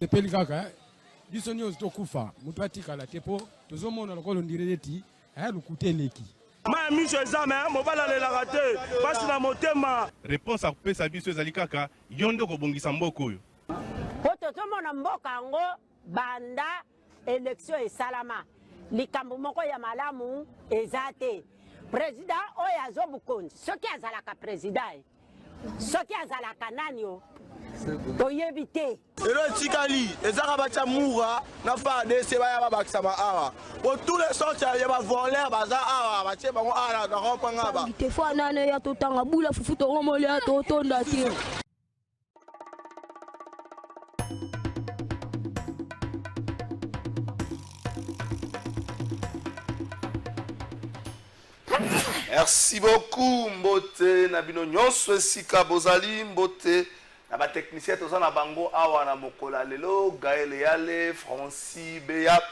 Tepeli kaka biso nyonso tokufa mutu atikala tepo tozomona lokolo ndireti lukuteleki ma miso ezame mobala lelaka te pasi na motema. Réponse akopesa biso ezali kaka yo nde kobongisa mboka oyo po tozomona mboka yango banda élection esalama likambo moko ya malamu eza te. Président oyo azobukonzi soki azalaka président soki azalaka nani o toyebi te. Elo etikali ezaka batya mura na FARDC baya babakisa awa po tous les sortes ya bavoleur baza awa batie bango awa na rompanga ba te fo nane ya totanga bula fufu tongomole ya totonda te. Merci beaucoup Mbote Nabino Nyonso Esika Bozali Mbote na technicien toza na bango awa na mokola lelo Gaël Yale Francis Beya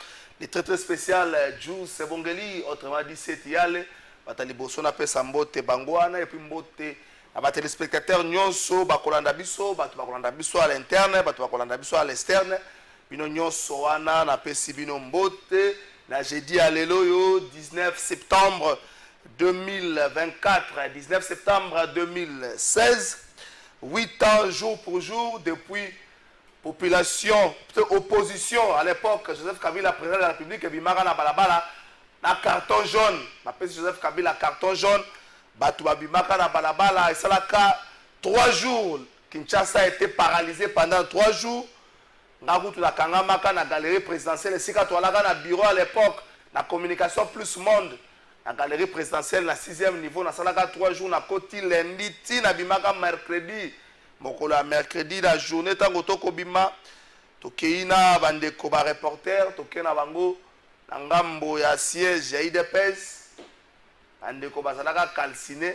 les très spécial Juice Bongeli autrement dit c'est Yale batali boso na pesa Mbote bangoana et puis Mbote na téléspectateurs nyonso bakolanda biso à l'interne bakolanda biso à l'externe bino nyonso wana na pesi bino Mbote na jeudi à lelo yo 19 septembre 2024, 19 septembre 2016, 8 ans jour pour jour depuis population, opposition à l'époque, Joseph Kabila, président de la République, et Bimara na balabala, na carton jaune, m'appelle Joseph Kabila, carton jaune, Batouba Bimaka na balabala, et ça là 3 jours, Kinshasa a été paralysé pendant 3 jours, na route la Kangamaka, na galerie présidentielle, et si quand on a bureau à l'époque, la communication plus monde, la galerie présidentielle na 6e niveau na salaka 3 jours na koti lundi ti na bimaka mercredi mokolo ya mercredi la journée tango toko bima tokeina bandeko ba reporter tokena bango na ngambo ya siège ya IDPS bandeko bazalaka calciné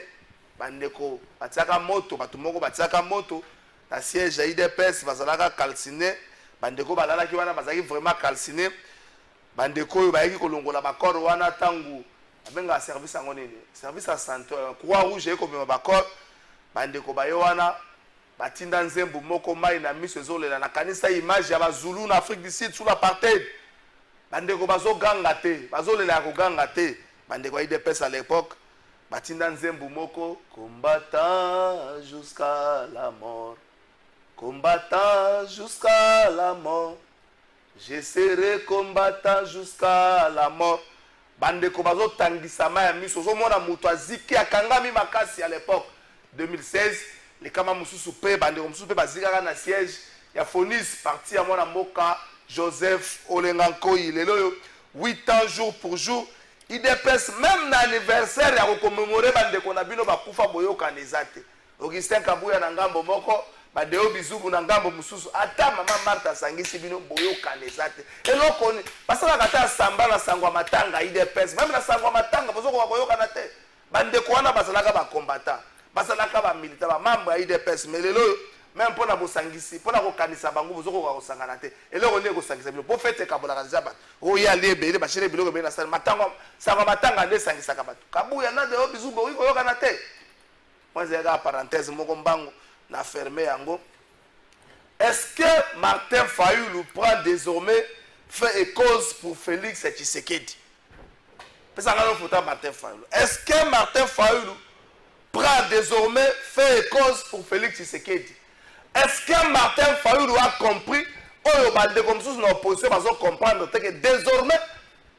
bandeko batiaka moto bato moko batiaka moto na siège ya IDPS bazalaka calciné bandeko balalaki wana bazalaki vraiment calciné bandeko oyo bayaki kolongola bakoro wana tango abenga service yango nini service à santé croix rouge ekomema bakor bandeko bayo wana batinda nzembo moko mai na miso ezolela na kanisa image ya bazulu na Afrique du Sud sous l'apartheid bandeko bazoganga te bazolela ya koganga te bandeko ya IDPS à l'époque batinda nzembo moko combattant jusqu'à la mort combattant jusqu'à la mort je serai combattant jusqu'à la mort. Bandeko bazo tangisa ma ya miso zomona mutu aziki akangami makasi à l'époque 2016 les kama mususu pe bandeko mususu pe bazikaka na siège ya Fonis parti ya mwana mboka Joseph Olengankoi lelo 8 ans jour pour jour IDPS même na anniversaire ya commémorer bandeko na bino bakufa boyoka nezate Augustin Kabuya na ngambo moko badeo bizubu na ngambo mususu ata mama Martha sangisi bino boyoka nezate eloko ni basala kata samba na sangwa matanga IDPS même na sangwa matanga bozoko boyoka na te bandeko wana basalaka ba combattant basalaka ba militant ba membre ya IDPS melelo même pona bosangisi pona ko kanisa bango bozoko ko sangana te eloko ne ko sangisa bino po fete kabola kaza ba o ya lebe ba chere biloko be na sangwa matanga sangwa matanga nde sangisa ka bato Kabuya na de bizubu boyoka na te moi c'est la parenthèse moko mbango na fermé yango. Est-ce que Martin Fayulu prend désormais fait et cause pour Félix Tshisekedi? Est-ce que Martin Fayulu prend désormais fait et cause pour Félix Tshisekedi? Est-ce que Martin Fayulu a compris oyo balde comme ça na opposition bazo comprendre que désormais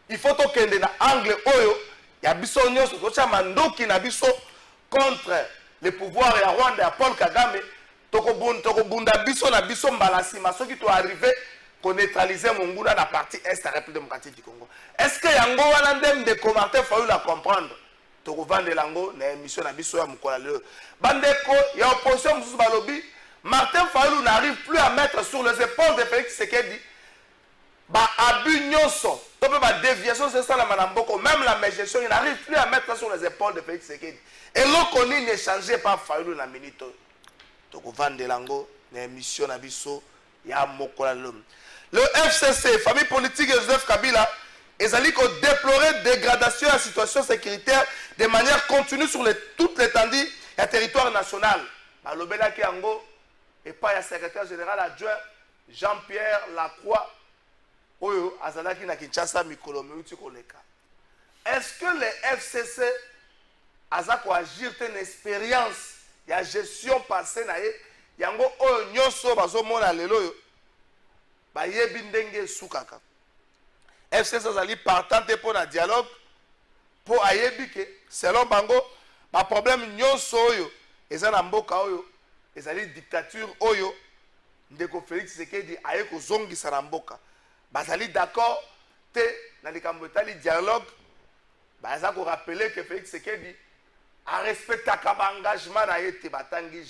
il faut tokende na angle oyo ya biso nyonso tocha mandoki na biso contre le pouvoir ya Rwanda ya Paul Kagame tokobunda biso na biso mbalasima soki to arrivé ko neutraliser monguna na partie est de la République démocratique du Congo. Est-ce que yango wana ndem de commenter faut la comprendre to vendre lango na émission na biso ya mukola lelo bandeko ya opposition mususu balobi Martin Fayulu n'arrive plus à mettre sur les épaules de Félix Tshisekedi abus nyonso, déviation, c'est ça la Manamboko, même la gestion, il n'arrive plus à mettre sur les épaules de Félix Tshisekedi. Et l'Okoni n'est changé par Fayulu na minito. Donc vendre lango, l'émission Nabiso, ya mokola l'homme. Le FCC, famille politique de Joseph Kabila, ils ont dit qu'on déplorait dégradation de la situation sécuritaire de manière continue sur toute l'étendue du territoire national. Lobela Kiango, et pas le secrétaire général adjoint Jean-Pierre Lacroix, Oyo, Azalaki na Kinshasa, Mikolo, Meutukoleka. Est-ce que les FCC Azako agir une expérience, il y a gestion passée, Yango Oyo Nyoso, Bazomona Lelo, Bayebi Ndenge Soukaka. FCC Azali partante pour un dialogue, pour Ayebi que, selon Bango, ma problème Nyoso Oyo, Ezana Mboka Oyo, Ezali dictature Oyo, Ndeko Félix Tshisekedi, Ayeko Zongi Saramboka. Bazali d'accord, te dans les Kambotali dialogue, bazako rappeler que Félix Tshisekedi a respecté un engagement na yete batangi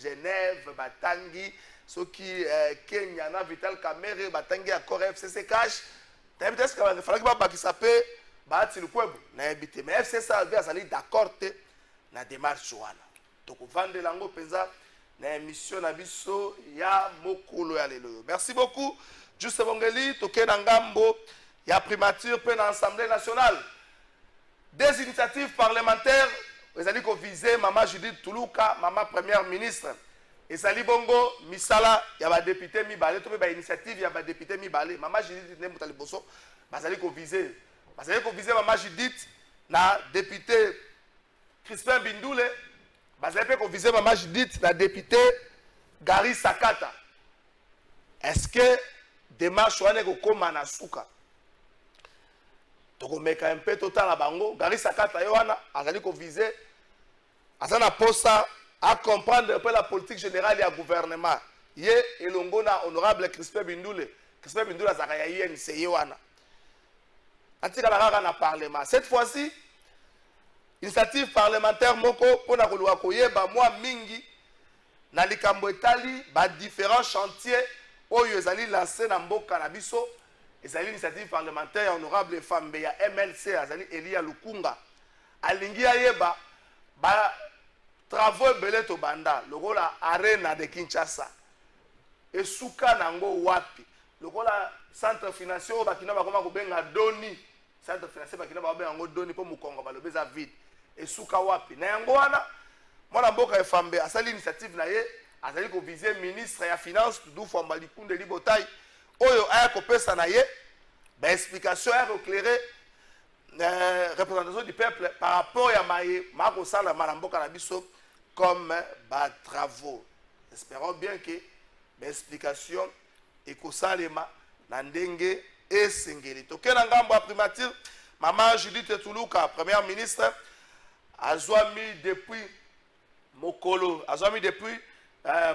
Genève, batangi ce qui Kenya na Vital Kamerhe, batangi accord FCC cash. Peut-être qu'il fallait que baki sape baati lukwebo na habité mais FCC azali d'accord te na démarche wana. Donc vendre lango penza na émission na biso ya mokolo ya lelo. Merci beaucoup. Juste Bongeli, toke na ngambo ya primature pe na Assemblée nationale. Des initiatives parlementaires, ezali ko viser Maman Judith Tuluka, Maman première ministre. Ezali bongo misala ya ba député mibale to pe ba initiative ya ba député mibale. Maman Judith ne mutali boso, bazali ko viser. Bazali ko viser Maman Judith na député Crispin Bindoule, bazali pe ko viser Maman Judith na député Gary Sakata. Est-ce que démarche wane ko koma na suka toko meka un peu total la bango Gary Sakata yoana azali ko viser azana posa à comprendre un peu la politique générale et à gouvernement ye elongo na honorable Crispin Bindoule azaka ya INC yoana atika la na parlement cette fois-ci initiative parlementaire moko pona kolwa koyeba mwa mingi na likambo etali ba différents chantiers Oyo ezali lancé na mboka na biso ezali initiative parlementaire honorable femme ya MLC azali Elia Lukunga alingi ayeba ba travaux ebele to banda lokola arena de Kinshasa esuka nango wapi lokola centre financier oyo bakina bakoma kobenga doni centre financier bakina babenga ngo doni po mukongo balobeza vide esuka wapi na yango wana mwana mboka ya femme asali initiative na ye azali ko viser ministre ya finance Doudou Famba Likunde Libotai oyo aya ko pesa na ye ba explication ya éclairer représentation du peuple par rapport ya maye mako sala malamboka na biso comme ba travaux. Espérons bien que ba explication ekosalema na ndenge esengeli tokena ngambo ya primature Maman Judith Tuluka première ministre azwami depuis mokolo azwami depuis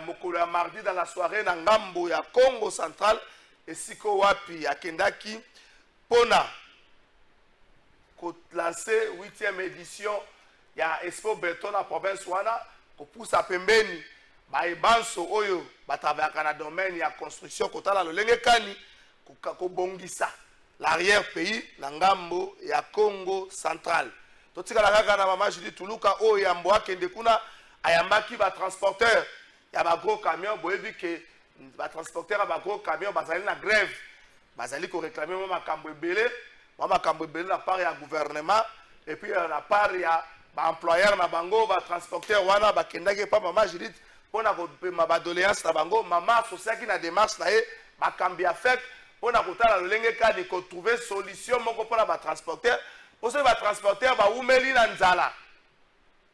mokolo ya mardi dans la soirée na ngambo ya Congo central esiko wapi akendaki pona ko lancer 8e édition ya Expo Beton na province wana ko poussa pembeni ba ebanso oyo batavaka na domaine ya construction kotala lolenge kani ko bongisa l'arrière pays na ngambo ya Congo central totikala kaka na Maman Judith Tuluka oyo ya mbo akende kuna ayambaki ba transporteur ya ba gros camion boyebi ke ba transporteur ya ba gros camion bazali na grève bazali ko réclamer makambo ebele na part ya gouvernement et puis na part ya ba employeur na bango ba transporteur wana ba kendaki pa Maman Judith pona ko pema ba doléance na bango mama asosiaki na démarche na ye bakambi afek pona kotala lolenge kadi ko trouver solution moko pona ba transporteur ose ba transporteur ba umeli na nzala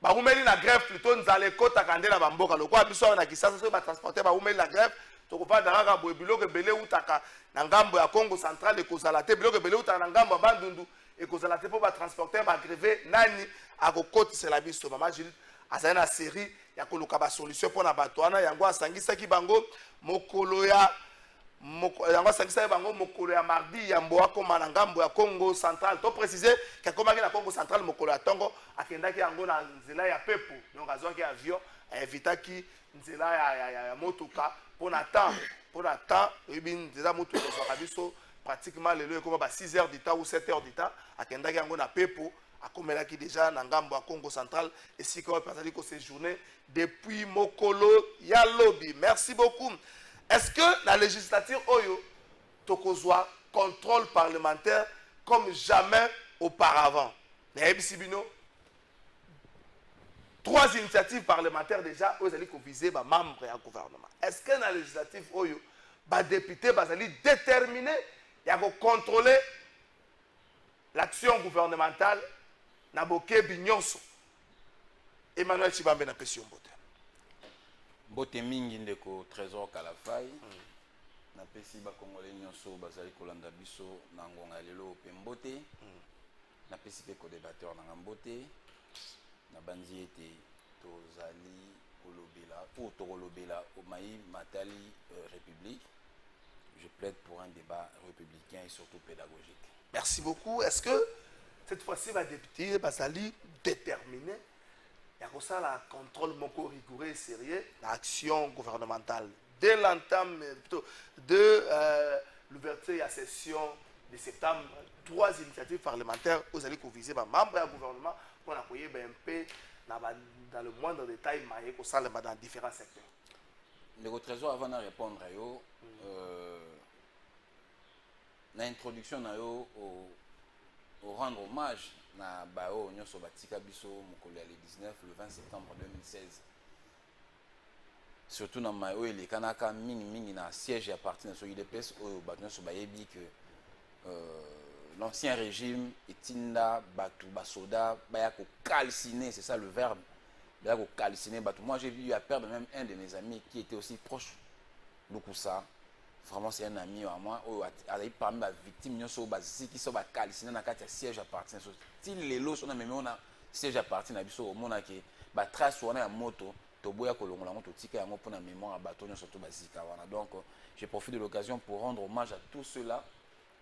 ba umeli na grève plutôt nzale kota kande na bamboka lokwa biso na kisasa so ba transporter ba umeli na grève to ko fa daraka bo biloko bele utaka na ngambo ya Congo central e kozala te biloko bele utaka na ngambo ya Bandundu e kozala te po ba transporter ba grève nani akokoti c'est la biso Maman Judith azali na série ya koluka ba solution pona bato wana yango asangisaki bango mokolo ya yango asangisa bango mokolo ya mardi ya mboa koma na ngambo ya Congo central to préciser que komaki na Congo central mokolo ya tongo akendaki yango na nzela ya pepo donc azwaki avion invitaki nzela ya motuka pour attendre déjà motuka ezwaka biso pratiquement lelo ekoma ba 6 heures du temps ou 7 heures du temps akendaki yango na pepo akomelaki déjà na ngambo ya Congo central esika oyo azali koséjourner depuis mokolo ya lobi. Merci beaucoup. Est-ce que la législature oyo tokozwa contrôle parlementaire comme jamais auparavant? Sibino, 3 initiatives parlementaires déjà aux alliés visés par membres et gouvernement. Est-ce que dans la législative oyo ba député bazali déterminé à contrôler l'action gouvernementale na boke binyonso? Emmanuel Chibambe na question mbote. Mbote mingi ndeko Trésor Kalafai. Na pesi ba congolais nyonso bazali kolanda biso na ngonga lelo pe mbote. Na pesi pe ko débatteur na mbote. Na banzi ete tozali kolobela pour tokolobela au mai matali république. Je plaide pour un débat républicain et surtout pédagogique. Merci beaucoup. Est-ce que cette fois-ci va député bazali déterminé? Il y a ça la contrôle moko rigoureux et sérieux l'action gouvernementale dès l'entame de l'ouverture de la session de septembre. 3 initiatives parlementaires aux alliés visés par membres du gouvernement pour accueillir un peu dans le moindre détail dans différents secteurs. Le Trésor, avant de répondre à yo, l'introduction au rendre hommage na bao nyoso batika biso mokolo ya le 19 le 20 septembre 2016. Surtout na mayo ele kanaka mingi na siège à partir de so UDPS oyo bato nyoso bayebi que l'ancien régime etinda batu basoda baya ko calciner, c'est ça le verbe, baya ko calciner batu. Moi j'ai vu à perdre même un de mes amis qui était aussi proche Lukusa. Vraiment c'est un ami à moi il parmi les victimes qui sont calcinés dans le siège à partir de si les lots on a même on a siège à partir de biso on a que ba trace on a moto to boya ko longola moto tika yango pour la mémoire à bateau surtout basika wana. Donc je profite de l'occasion pour rendre hommage à tous ceux-là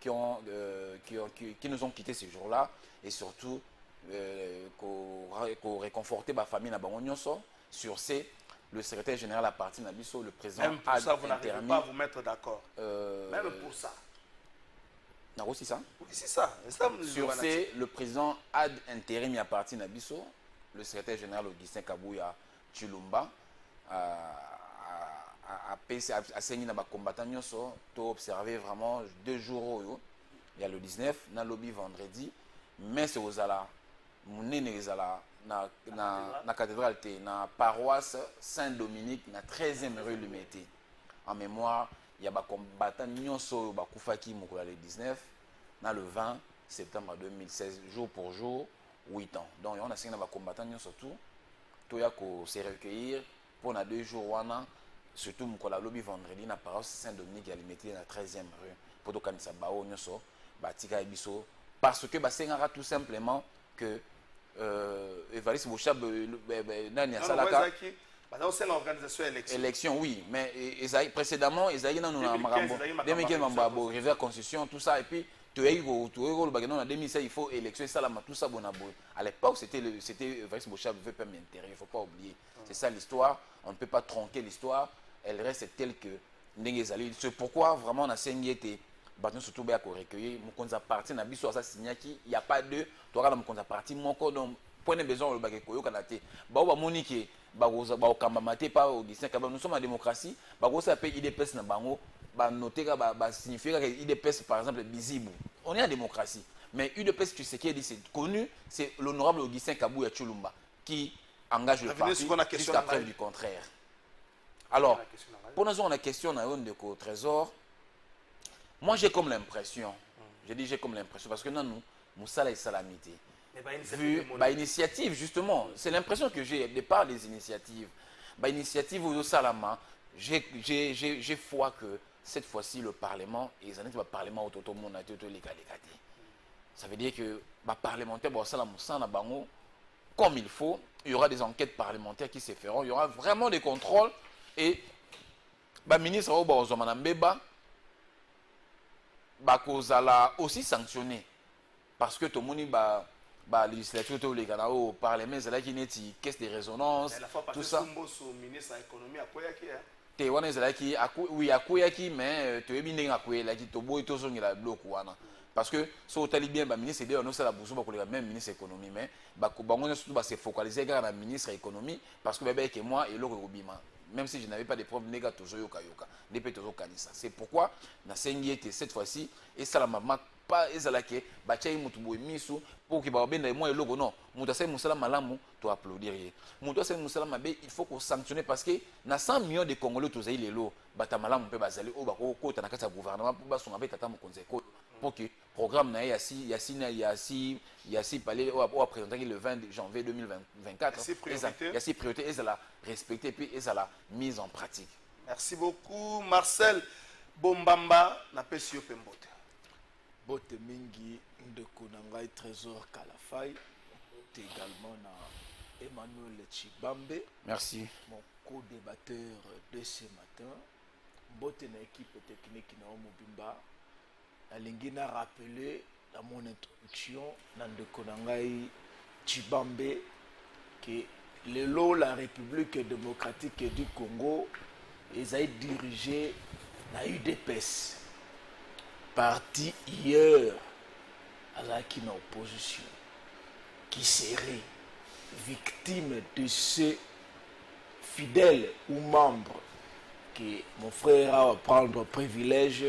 qui nous ont quittés ces jours-là et surtout qu'on réconforter ma famille na bango nyonso. Sur ces le secrétaire général à partir d'Abisso, le président. Même pour ça, vous n'arrivez pas à vous mettre d'accord. Même pour ça. Non, aussi ça. Oui, c'est ça. Sur ces, le président ad intérim à partir d'Abisso, le secrétaire général Augustin Kabouya Chilumba, a saigné dans les combattants, tu as observé vraiment 2 jours. Il y a le 19, dans le lobby vendredi, mais c'est aux alas. Na cathédrale na paroisse Saint-Dominique na 13e rue Lumété. En mémoire, il y a des combattants nyonso bakufaki mokolo le 19 na le 20 septembre 2016 jour pour jour 8 ans. Donc on a signé des combattants nyonso tout ya ko se recueillir pour na 2 jours wana surtout mokolo lobby vendredi na paroisse Saint-Dominique ya Lumété na 13e rue pour to kanisa bao nyonso batika biso parce que basengara tout simplement que Evariste Bouchab nani asalaka c'est l'organisation élection oui mais précédemment ils avaient dans nos marambo 2015 mambo rivière constitution tout ça et puis tu as eu le bagage en 2016 il faut élection ça là tout ça bonabo à l'époque c'était Evariste Bouchab veut pas m'intéresser il faut pas oublier c'est ça l'histoire on ne peut pas tronquer l'histoire elle reste telle que ndengezali c'est pourquoi vraiment on a saigné Batons surtout bien qu'on recueille, mon compte parti na biso ça signé qui il y a pas de toi quand mon compte parti mon code donc point de besoin le bagage koyo kanate ba ba monique ba kamba maté pas au 19 nous sommes en démocratie ba ko ça paye IDPS na bango ba noter ba signifier que IDPS par exemple visible on est en démocratie mais UDPS tu sais qui dit c'est connu c'est l'honorable Augustin Kabouya Chilumba qui engage le parti jusqu'à preuve du contraire. Alors pour nous on a question na de Trésor. Moi, j'ai comme l'impression, j'ai comme l'impression, parce que nous, Moussala et Salamité, vu l'initiative, justement, c'est l'impression que j'ai, de par les initiatives, l'initiative au Salama, j'ai foi que cette fois-ci, le Parlement, et les années le Parlement autonome, ça veut dire que le parlementaire, comme il faut, il y aura des enquêtes parlementaires qui se feront, il y aura vraiment des contrôles, et le ministre Obaozomanambeba, Bakozala aussi sanctionné parce que tout le monde bah législature to les gana au parlement c'est là qui neti caisse de résonance tout ça ministre de l'économie à quoi yaki te wana c'est là qui oui à quoi yaki mais to ebi ndenge akwe là qui to boy to zongela bloc wana parce que so tali bien ba ministre de on la bourse ba ko même ministre économie mais ba ko bango surtout ba se focaliser sur la ministre économie parce que bébé que moi et le robima même si je n'avais pas de preuves négatives toujours yoka yoka depuis toujours kanisa c'est pourquoi na sengi était cette fois-ci et ça la maman pas ezalake bacha mutu boy misu pour que ba benda moi et logo non mutu sai musala malamu to applaudir mutu sai musala mabe il faut qu'on sanctionner parce que na 100 millions de congolais to zai lelo bata malamu pe bazali o ba ko kota na kata gouvernement pour ba songa be tata mo conseil pour que programme na yasi palais au présenter le 20 janvier 2024 yasi priorité et la respecter puis et la mise en pratique. Merci beaucoup Marcel Bombamba na pesio pembote bote mingi ndeko na ngai Trésor Kalafai également na Emmanuel Chibambe. Merci. Mon co-débatteur de ce matin. Bote na équipe technique na Omobimba. Alingi na rappeler dans mon introduction na ndeko na ngai Chibambe que la République démocratique du Congo est dirigée na UDPS. Parti hier à la qui n'a opposition qui serait victime de ce fidèle ou membre que mon frère va prendre privilège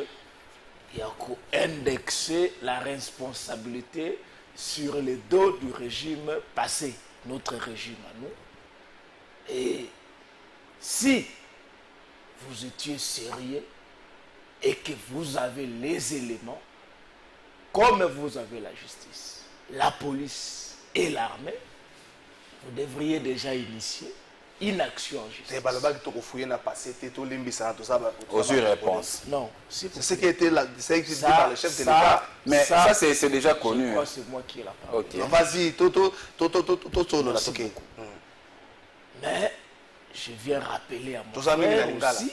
et à indexer la responsabilité sur le dos du régime passé, notre régime à nous. Et si vous étiez sérieux et que vous avez les éléments, comme vous avez la justice, la police et l'armée, vous devriez déjà initier une action en justice. Aux réponses. Non, c'est ce qui a été dit par le chef de l'État. Mais ça, c'est déjà connu. C'est moi qui ai la parole. Okay. Vas-y, mais je viens rappeler à mon frère aussi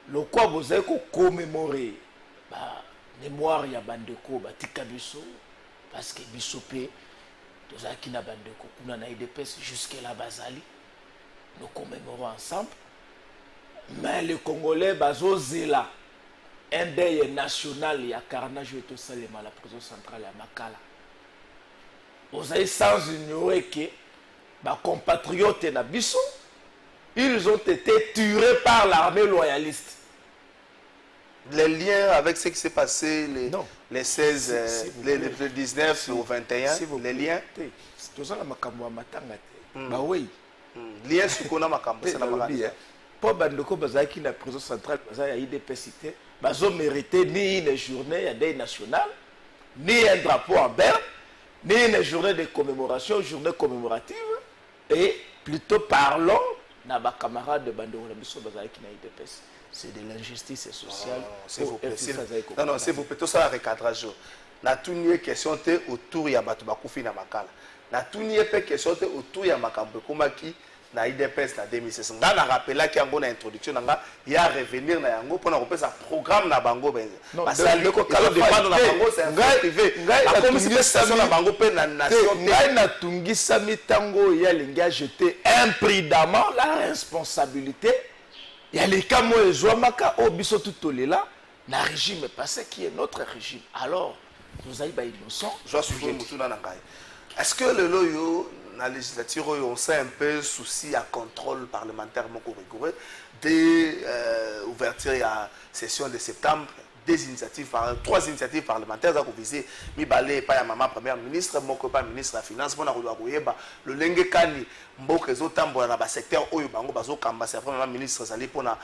le quoi vous avez commémoré la mémoire ya bandeko batika biso parce que biso pe tozaki na bandeko kuna na IDPS jusque là bazali nous commémorons ensemble mais les Congolais bazozela un deuil national ya carnage to salema la prison centrale ya Makala vous avez sans ignorer que ba compatriotes na biso ils ont été tués par l'armée loyaliste. Les liens avec ce qui s'est passé les 16, les 19 au 21, les liens. C'est ça la makambo matanga te. Bah oui. Liens sur qu'on a makambo c'est la maladie. Pour bandeko bazaki na prison centrale bazaki ya IDPS cité, bazo mérité ni une journée à deuil national, ni un drapeau en berne, ni une journée de commémoration, journée commémorative et plutôt parlons na ba camarade de bandeko na biso bazaki na IDPS. C'est de l'injustice sociale. Non, non, c'est vous plutôt ça recadrage. Na toute question autour ya batu bakufi na makala. Na toute question autour ya makambo komaki na IDPS na 2016. Nga na rappela ki yango na introduction nga ya revenir na yango pona ko pesa programme na bango benza. Parce que ko kala dépendre na bango c'est privé. La commission na bango pe na nation ngai na tungisa mitango ya linga jeter imprudemment la responsabilité. Il y a les cas où ils sont tout là, le régime passé qui est notre régime. Alors, nous avons été innocents. Est-ce que le loyo, dans la législature, on sait un peu souci à contrôle parlementaire rigoureux dès l'ouverture à la session de septembre? Trois initiatives parlementaires qui visent Mibale, pas ya maman première ministre, Moko pas ministre de la finance, pour le Lenge Kani, Mboke Zotambo dans le secteur où Bango Bazo Kamba, c'est vraiment ministre Zali pour la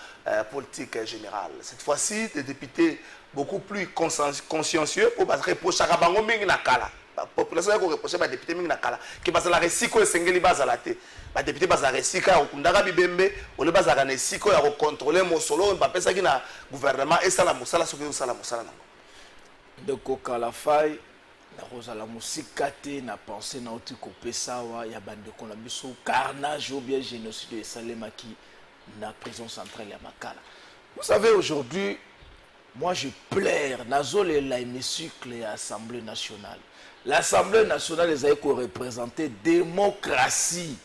politique générale. Cette fois-ci, des députés beaucoup plus consciencieux pour reprocher à Bango Ming Nakala. La population qui reproche à député Ming Nakala, qui passe la récico et Sengeli Bazalate. Les députés basent la récica, Kundara Bibembe, ou le bazar la récico, à contrôler mon solo, Mbappé Sagi na gouvernement, et ça la moussala, ce que nous salons moussala. De Kokalafai, na rosa la musika te na pensée na oti kopesawa ya bande ko na biso carnage ou bien génocide de Salemaki na prison centrale ya Makala. Vous savez aujourd'hui moi je plaire nazole l'hémicycle et l'Assemblée nationale. L'Assemblée nationale les a représenté démocratie.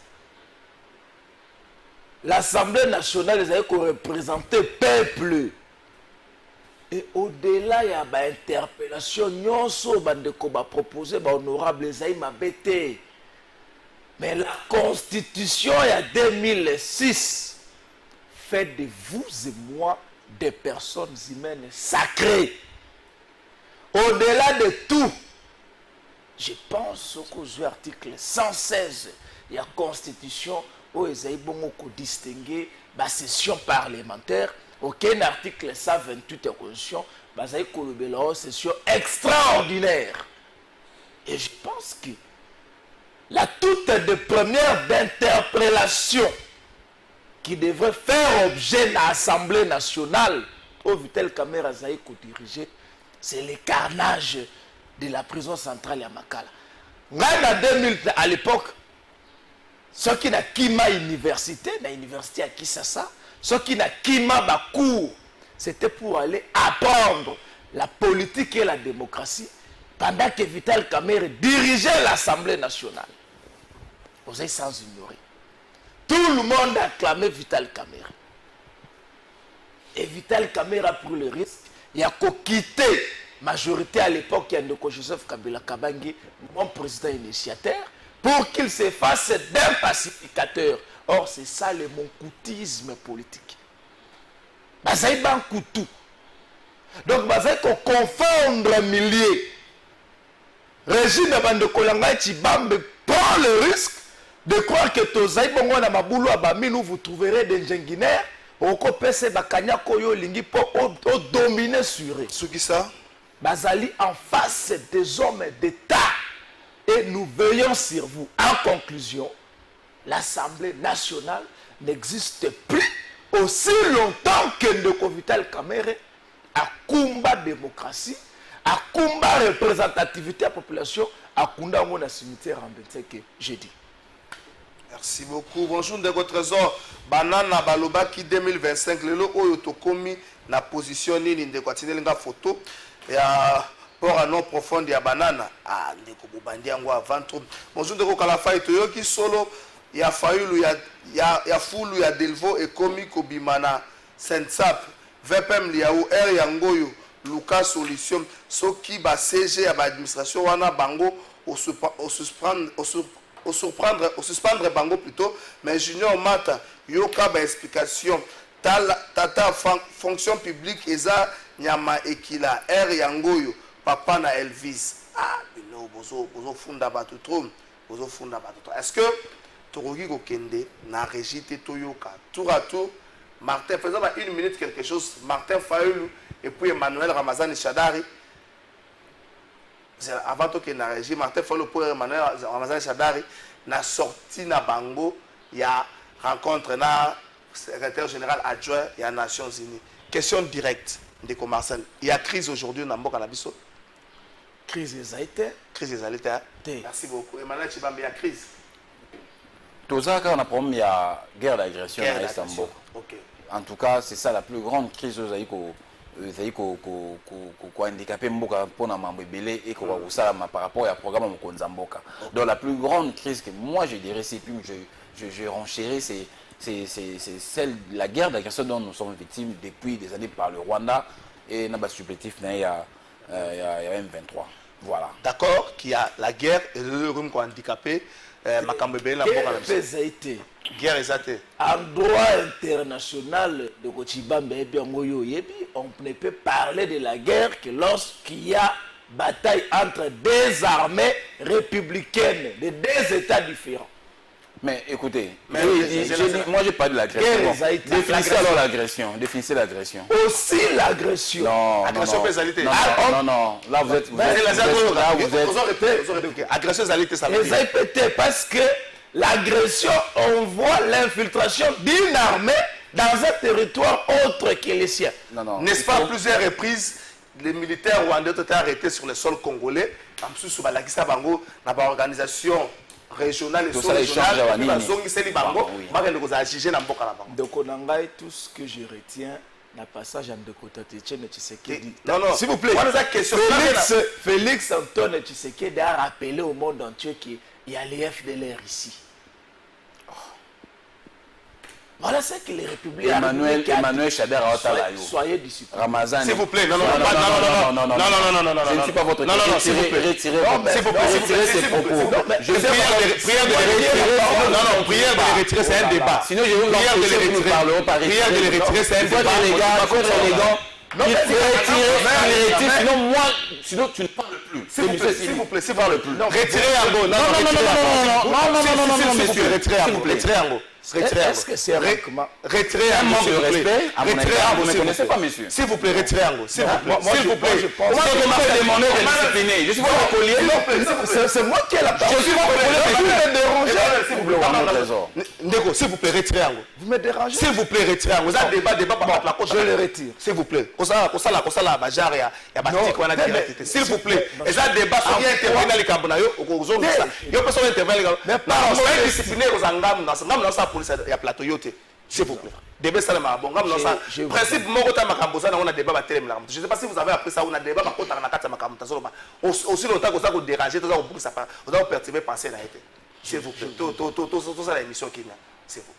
L'Assemblée nationale les a représenté peuple. Et au-delà, il y a une interpellation. Nous avons proposé honorable Zaïma Bété. Mais la Constitution, il y a 2006, fait de vous et moi des personnes humaines sacrées. Au-delà de tout, je pense qu'aux articles 116 de la Constitution, où ils ont distingué la session parlementaire, aucun article 128 de la Constitution, ils ont une session extraordinaire. Et je pense que la toute de première d'interpellation qui devrait faire objet de l'Assemblée nationale, où Vital Kamerhe Azaï dirigé, c'est le carnage de la prison centrale à Makala. En 2000, à l'époque, ceux qui n'ont pas université, na université à Kisasa, ceux qui n'ont pas cours, c'était pour aller apprendre la politique et la démocratie pendant que Vital Kamerhe dirigeait l'Assemblée nationale. Vous êtes sans ignorer. Tout le monde a acclamé Vital Kamerhe. Et Vital Kamerhe a pris le risque. Il a quitté la majorité à l'époque, il y a Joseph Kabila Kabangi, mon président initiateur, pour qu'il se fasse d'un pacificateur. Or, c'est ça le monkoutisme politique. C'est un couteau. Donc, il faut confondre milliers. Régine de Kolanga Chibambe prend le risque de croire que Tozaï Bongo na Maboulou Abamino, vous trouverez des ingénieurs au Kopese Bakanya Koyo Lingi pour dominer sur eux. Ce qui ça? Bazali en face des hommes d'État. Et nous veillons sur vous. En conclusion, l'Assemblée nationale n'existe plus aussi longtemps que Ndeko Vital Kamerhe a combat démocratie, a combat représentativité à la population, a combat mon cimetière en 25 que j'ai dit. Merci beaucoup. Bonjour Ndeko Trésor. Banana Balobaki 2025. Lelo oyo tokomi na position nini Ndeko Atinelinga photo. Ya pour un nom profond ya banana. Ah Ndeko Bobandi yango avant trop. Bonjour Ndeko Kalafai toyoki solo ya Fayulu ya Fulu ya Delvo et komi kobimana Sensap. VPM liaou R yangoyo Lucas Solution soki ba CG ya ba administration wana bango au suspendre bango plutôt, mais Junior Mata yoka ba explication tata fonction publique eza nyama ekila R yangoyo papa na Elvis. Ah bino bozo funda batu trop, bozo funda batu trop. Est-ce que Torogi Kokende na régité toyoka tour à tour Martin faisant une minute quelque chose Martin Fayulu et puis Emmanuel Ramazani Chadari avant que na régime Martin Fayulu pour Emmanuel Ramazani Chadari na sorti na bango il y a rencontre na secrétaire général adjoint et à Nations Unies. Question directe de Marcel. Il y a crise aujourd'hui dans Mboka na biso. Crise ezalité. Crise ezalité. Merci beaucoup. Emmanuel Chibambe, il y a crise. Tout ça quand on a problème il y a guerre d'agression à Istanbul. OK. En tout cas, c'est ça la plus grande crise aux handicapé Mboka pour na mambo belé et qu'on va ça par rapport à programme Mokonza Mboka. Donc la plus grande crise que moi je dirais c'est plus je renchéris c'est celle la guerre d'agression dont nous sommes victimes depuis des années par le Rwanda et n'a pas supplétif il y a M23. Voilà. D'accord qu'il y a la guerre et le rhume handicapé makambo belé na Mboka na été guerre ezate. En droit international de Kochibambe on ne peut parler de la guerre que lorsqu'il y a bataille entre deux républicaines de deux États différents. Mais écoutez, moi j'ai pas de l'agression. Définissez alors l'agression. Définissez l'agression. Aussi l'agression. Non, non. Là vous êtes. Agression égalité ça veut dire. Répétez parce que l'agression, on voit l'infiltration d'une armée dans un territoire autre que le sien. N'est-ce pas, à plusieurs reprises, les militaires rwandais ont été arrêtés sur le sol congolais. En plus, sur la organisation régionale et sous-régionale, donc tout ce que je retiens na passage en Ndeko Etienne Tshisekedi. Non, non, s'il vous plaît. Félix Antoine Tshisekedi a rappelé au monde entier qu'il y a les FDLR ici. Voilà ce que les républicains. Emmanuel Shader soyez disciplinés. Ramazan. S'il vous plaît, non. Je ne suis pas votre non, s'il vous plaît. Retirez ces propos. Prière de les retirer, c'est un débat. Sinon, je vais vous empêcher, nous parlerons par retirer. Prière de les retirer, c'est un débat. Il faut être élégant. Sinon, moi, sinon tu ne parles plus. S'il vous plaît, s'il vous plaît. Retirez un mot. Non, monsieur. Retirez un mot. Est-ce que c'est un manquement? Retirez un manque de respect. Vous ne connaissez pas, monsieur. S'il vous plaît, retirez un mot. S'il vous plaît. Je pense que vous m'avez demandé de discipliner. Je suis votre collier. C'est moi qui ai la parole. Je suis votre collier. Vous me dérangez. S'il vous plaît. Ndeko, s'il vous plaît, retirez un mot. Vous me dérangez. S'il vous plaît, retirez un mot. Vous avez débat par la côte. Je le retire. S'il vous plaît. S'il vous plaît. Et ça débat sur qui intervient dans les cabonayo. Yo personne intervient. Mais pas discipliner aux angam dans sa police ya plateau yote. S'il vous plaît. Débat ça ma bon ngam dans ça. Principe moko ta makambosa na on a débat ba télé la. Je sais pas si vous avez appris ça on a débat ba kota na kata makambosa solo. Aussi longtemps que ça vous déranger, ça vous ça pas. Vous avez perturber penser na été. S'il vous plaît. Tout ça la émission qui n'a. C'est vous.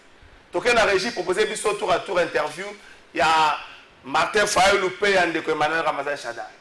Donc la régie proposé biso tour à tour interview. Il y a Martin Fayulu et Ndeko Emmanuel Ramazan Shadari.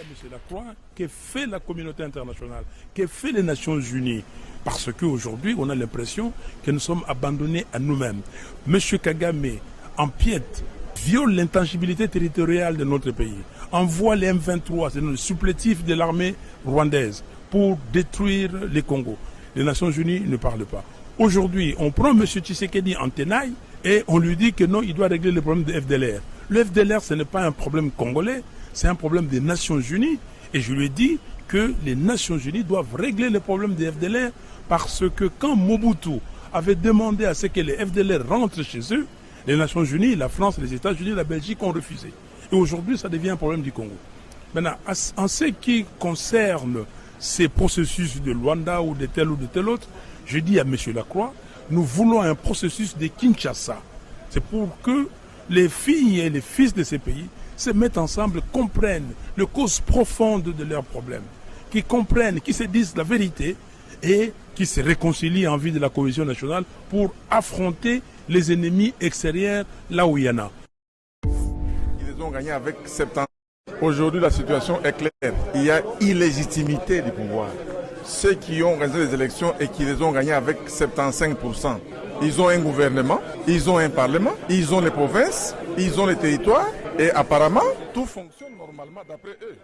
Monsieur Lacroix, que fait la communauté internationale, que fait les Nations Unies? Parce qu'aujourd'hui, on a l'impression que nous sommes abandonnés à nous-mêmes. Monsieur Kagame empiète, viole l'intangibilité territoriale de notre pays, envoie les M23, c'est le supplétif de l'armée rwandaise, pour détruire les Congos. Les Nations Unies ne parlent pas. Aujourd'hui, on prend M. Tshisekedi en tenaille et on lui dit que non, il doit régler le problème de FDLR. Le FDLR, ce n'est pas un problème congolais, c'est un problème des Nations Unies. Et je lui ai dit que les Nations Unies doivent régler le problème des FDLR parce que quand Mobutu avait demandé à ce que les FDLR rentrent chez eux, les Nations Unies, la France, les États-Unis, la Belgique ont refusé. Et aujourd'hui, ça devient un problème du Congo. Maintenant, en ce qui concerne ces processus de Luanda ou de tel autre, je dis à M. Lacroix, nous voulons un processus de Kinshasa. C'est pour que les filles et les fils de ces pays se mettent ensemble, comprennent les causes profondes de leurs problèmes, qui comprennent, qui se disent la vérité et qui se réconcilient en vue de la cohésion nationale pour affronter les ennemis extérieurs là où il y en a. Ils ont gagné avec 70. Aujourd'hui, la situation est claire. Il y a illégitimité du pouvoir. Ceux qui ont organisé les élections et qui les ont gagnées avec 75%, ils ont un gouvernement, ils ont un parlement, ils ont les provinces, ils ont les territoires et apparemment, tout fonctionne normalement d'après eux.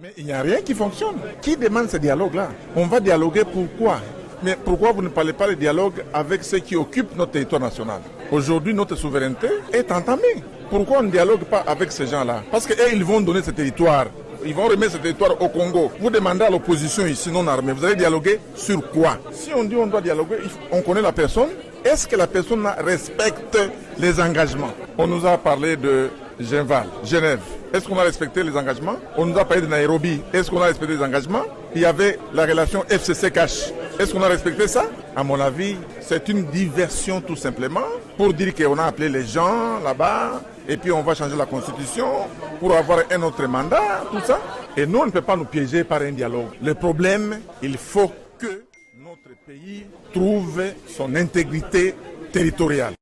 Mais il n'y a rien qui fonctionne. Qui demande ce dialogue-là? On va dialoguer pourquoi? Mais pourquoi vous ne parlez pas de dialogue avec ceux qui occupent notre territoire national? Aujourd'hui, notre souveraineté est entamée. Pourquoi on ne dialogue pas avec ces gens-là? Parce qu'eux, ils vont donner ce territoire. Ils vont remettre ce territoire au Congo. Vous demandez à l'opposition ici non armée, vous allez dialoguer sur quoi? Si on dit on doit dialoguer, on connaît la personne. Est-ce que la personne respecte les engagements? On nous a parlé de Genève. Est-ce qu'on a respecté les engagements? On nous a parlé de Nairobi. Est-ce qu'on a respecté les engagements? Il y avait la relation FCC-Cash. Est-ce qu'on a respecté ça? À mon avis, c'est une diversion tout simplement pour dire qu'on a appelé les gens là-bas et puis on va changer la constitution pour avoir un autre mandat, tout ça. Et nous, on ne peut pas nous piéger par un dialogue. Le problème, il faut que notre pays trouve son intégrité territoriale.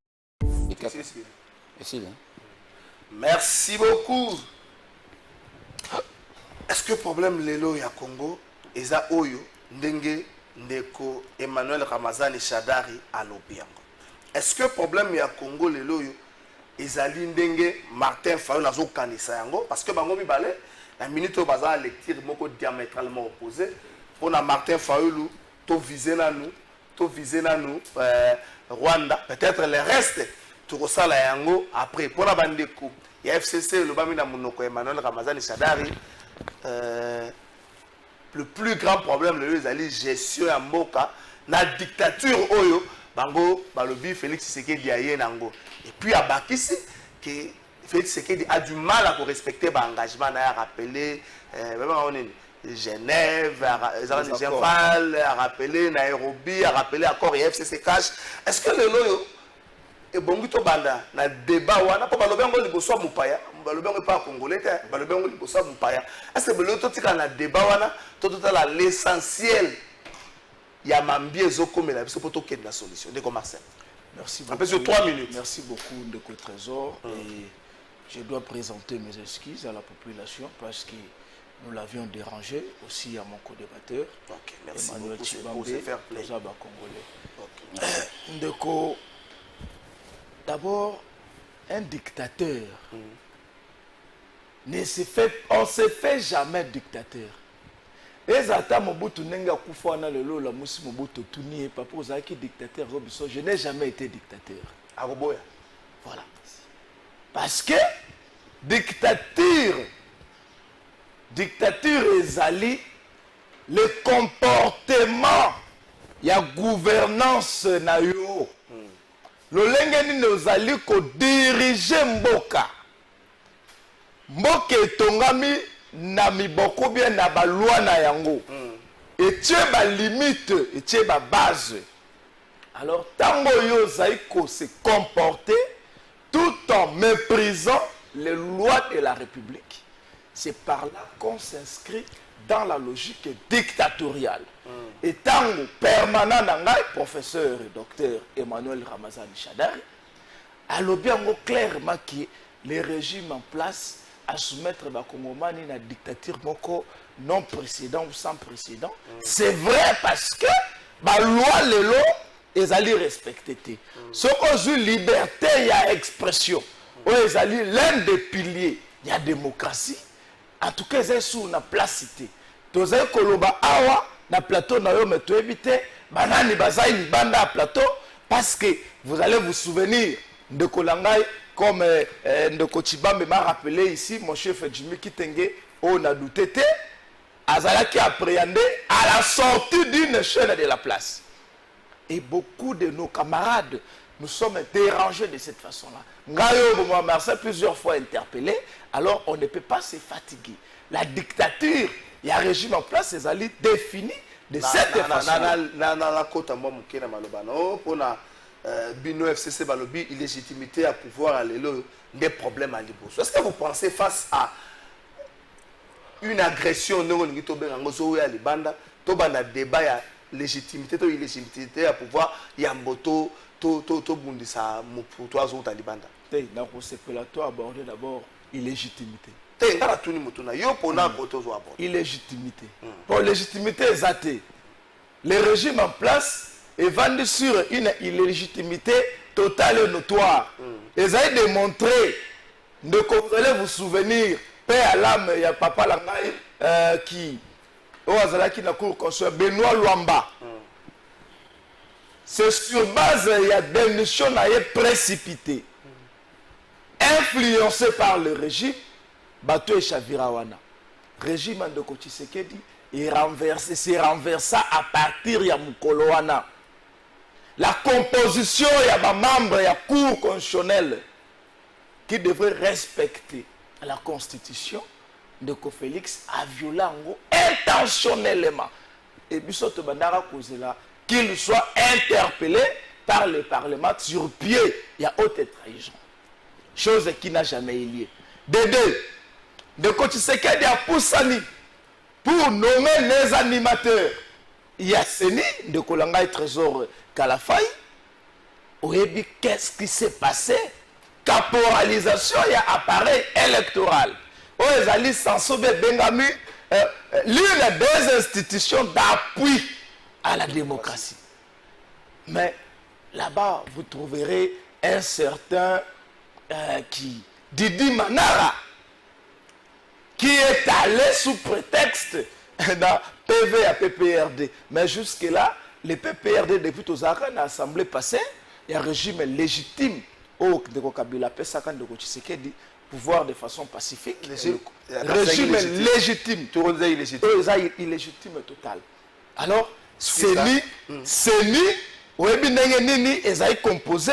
Merci beaucoup. Est-ce que le problème lelo ya Congo eza oyo ndenge ndeko Emmanuel Ramazan Shadari alobi? Est-ce que le problème ya Congo lelo yo ezali ndenge Martin Fayulu nazo kanisa yango? Parce que bango mibale la minute au bazar lecture moko diamétralement opposé pour na Martin Fayulu to viser na nous Rwanda, peut-être le reste tout ça la yango après pour la bande coup il y a FCC le bami na monoko Emmanuel Ramazan Shadari. Le plus grand problème le gestion ya mboka na dictature oyo bango balobi Félix Tshisekedi aye nango et puis abakisi que Félix Tshisekedi a du mal à respecter ba engagement na rappeler Genève, à rappeler Nairobi, à rappeler accord et FCC Cash. Est-ce que le loyo et bon to banda na débat wana po balobi ngo liboso mupaya balobi ngo pas congolais balobi ngo liboso mupaya est-ce que balobi to tika na débat wana to la l'essentiel ya mambie ezokomela biso po to kende na solution de Marcel. Merci beaucoup. Sur 3 minutes. Merci beaucoup Ndeko Trésor et je dois présenter mes excuses à la population parce que nous l'avions dérangé aussi à mon co-débatteur. OK, merci Emmanuel beaucoup Chibambe, pour se faire plaisir. Congolais. Ndeko, d'abord, un dictateur on se fait jamais dictateur. Ezata Mobutu Nenga Kufana Lelo la Musi Mobutu Tuni papa Ozaki dictateur Robinson, je n'ai jamais été dictateur. Aroboya. Voilà. Parce que dictature ezali le comportement ya gouvernance na yo. Lolenge nini ozali ko diriger mboka. Mboka etongami na miboko bien na ba loi na yango. Etie ba limite, etie ba base. Alors tango yo ozali ko se comporter tout en méprisant les lois de la République. C'est par là qu'on s'inscrit dans la logique dictatoriale. Et tango permanent nangai, professeur et docteur Emmanuel Ramazani Shadari, alobiango clairement que les régimes en place à soumettre la Congomani à la dictature moko non précédent ou sans précédent. C'est vrai parce que la loi les lois ils allaient respecter. Ce qu'on a liberté, il y a expression. Ils allaient l'un des piliers, il y a démocratie. En tout cas, c'est sur la placité. Tous les koloba awa na plateau na yo meto éviter banani bazai ni banda plateau parce que vous allez vous souvenir de Kolangai comme de Kochibambe m'a rappelé ici mon chef Jimmy Kitenge on a douté azala qui appréhendé à la sortie d'une chaîne de la place. Et beaucoup de nos camarades, nous sommes dérangés de cette façon-là. Ngayo, moi, Marcel, plusieurs fois interpellé, alors on ne peut pas se fatiguer. La dictature, il y a un régime en place, c'est allé défini de cette façon-là. La côte à moi, Moukena Malobano, pour la Bino FCC Balobi, illégitimité à pouvoir aller des problèmes à Liboso. Est-ce que vous pensez face à une agression, non, nous sommes à Libanda, tout le débat, légitimité ou illégitimité à pouvoir yamboto to bundisa muputo azo talibanda té na ko sepelato aborder d'abord illégitimité té ngara tuni mutuna yo pona koto zo aborder illégitimité pour légitimité exactée le régime en place est vendu sur une illégitimité totale et notoire et ça a démontré de vous allez vous souvenir paix à l'âme il y a papa Langai qui qui na cour consuel Benoît Luamba. C'est sur base il y a des notions précipitées, influencées par le régime. Bateau et Chavirawana. Régime de Tshisekedi est renversé, c'est renversé à partir de Mukolowana. La composition il y a des membres, il y a cour constitutionnelle qui devrait respecter la constitution. de Félix a violé intentionnellement. Et Bissot Bandara Kozela, qu'il soit interpellé par le Parlement sur pied. Il y a haute trahison. Chose qui n'a jamais eu lieu. De deux, de Tshisekedi a Poussani pour nommer les animateurs. Il y a Seni, de Kolanga et Trésor Kalafai. Oyebi, qu'est-ce qui s'est passé? Caporalisation, il y a appareil électoral. Ozali Sansobe Bengami, l'une des institutions d'appui à la démocratie. Mais là-bas, vous trouverez un certain Didi Manara, qui est allé sous prétexte d'un PV à PPRD. Mais jusque-là, les PPRD, depuis tous les l'Assemblée passée, il y a un régime légitime au Kabila Pesakan de Tshisekedi. Pouvoir de façon pacifique. Régime légitime. Illégitime total. Alors, Seni, Nini, ils ont composé,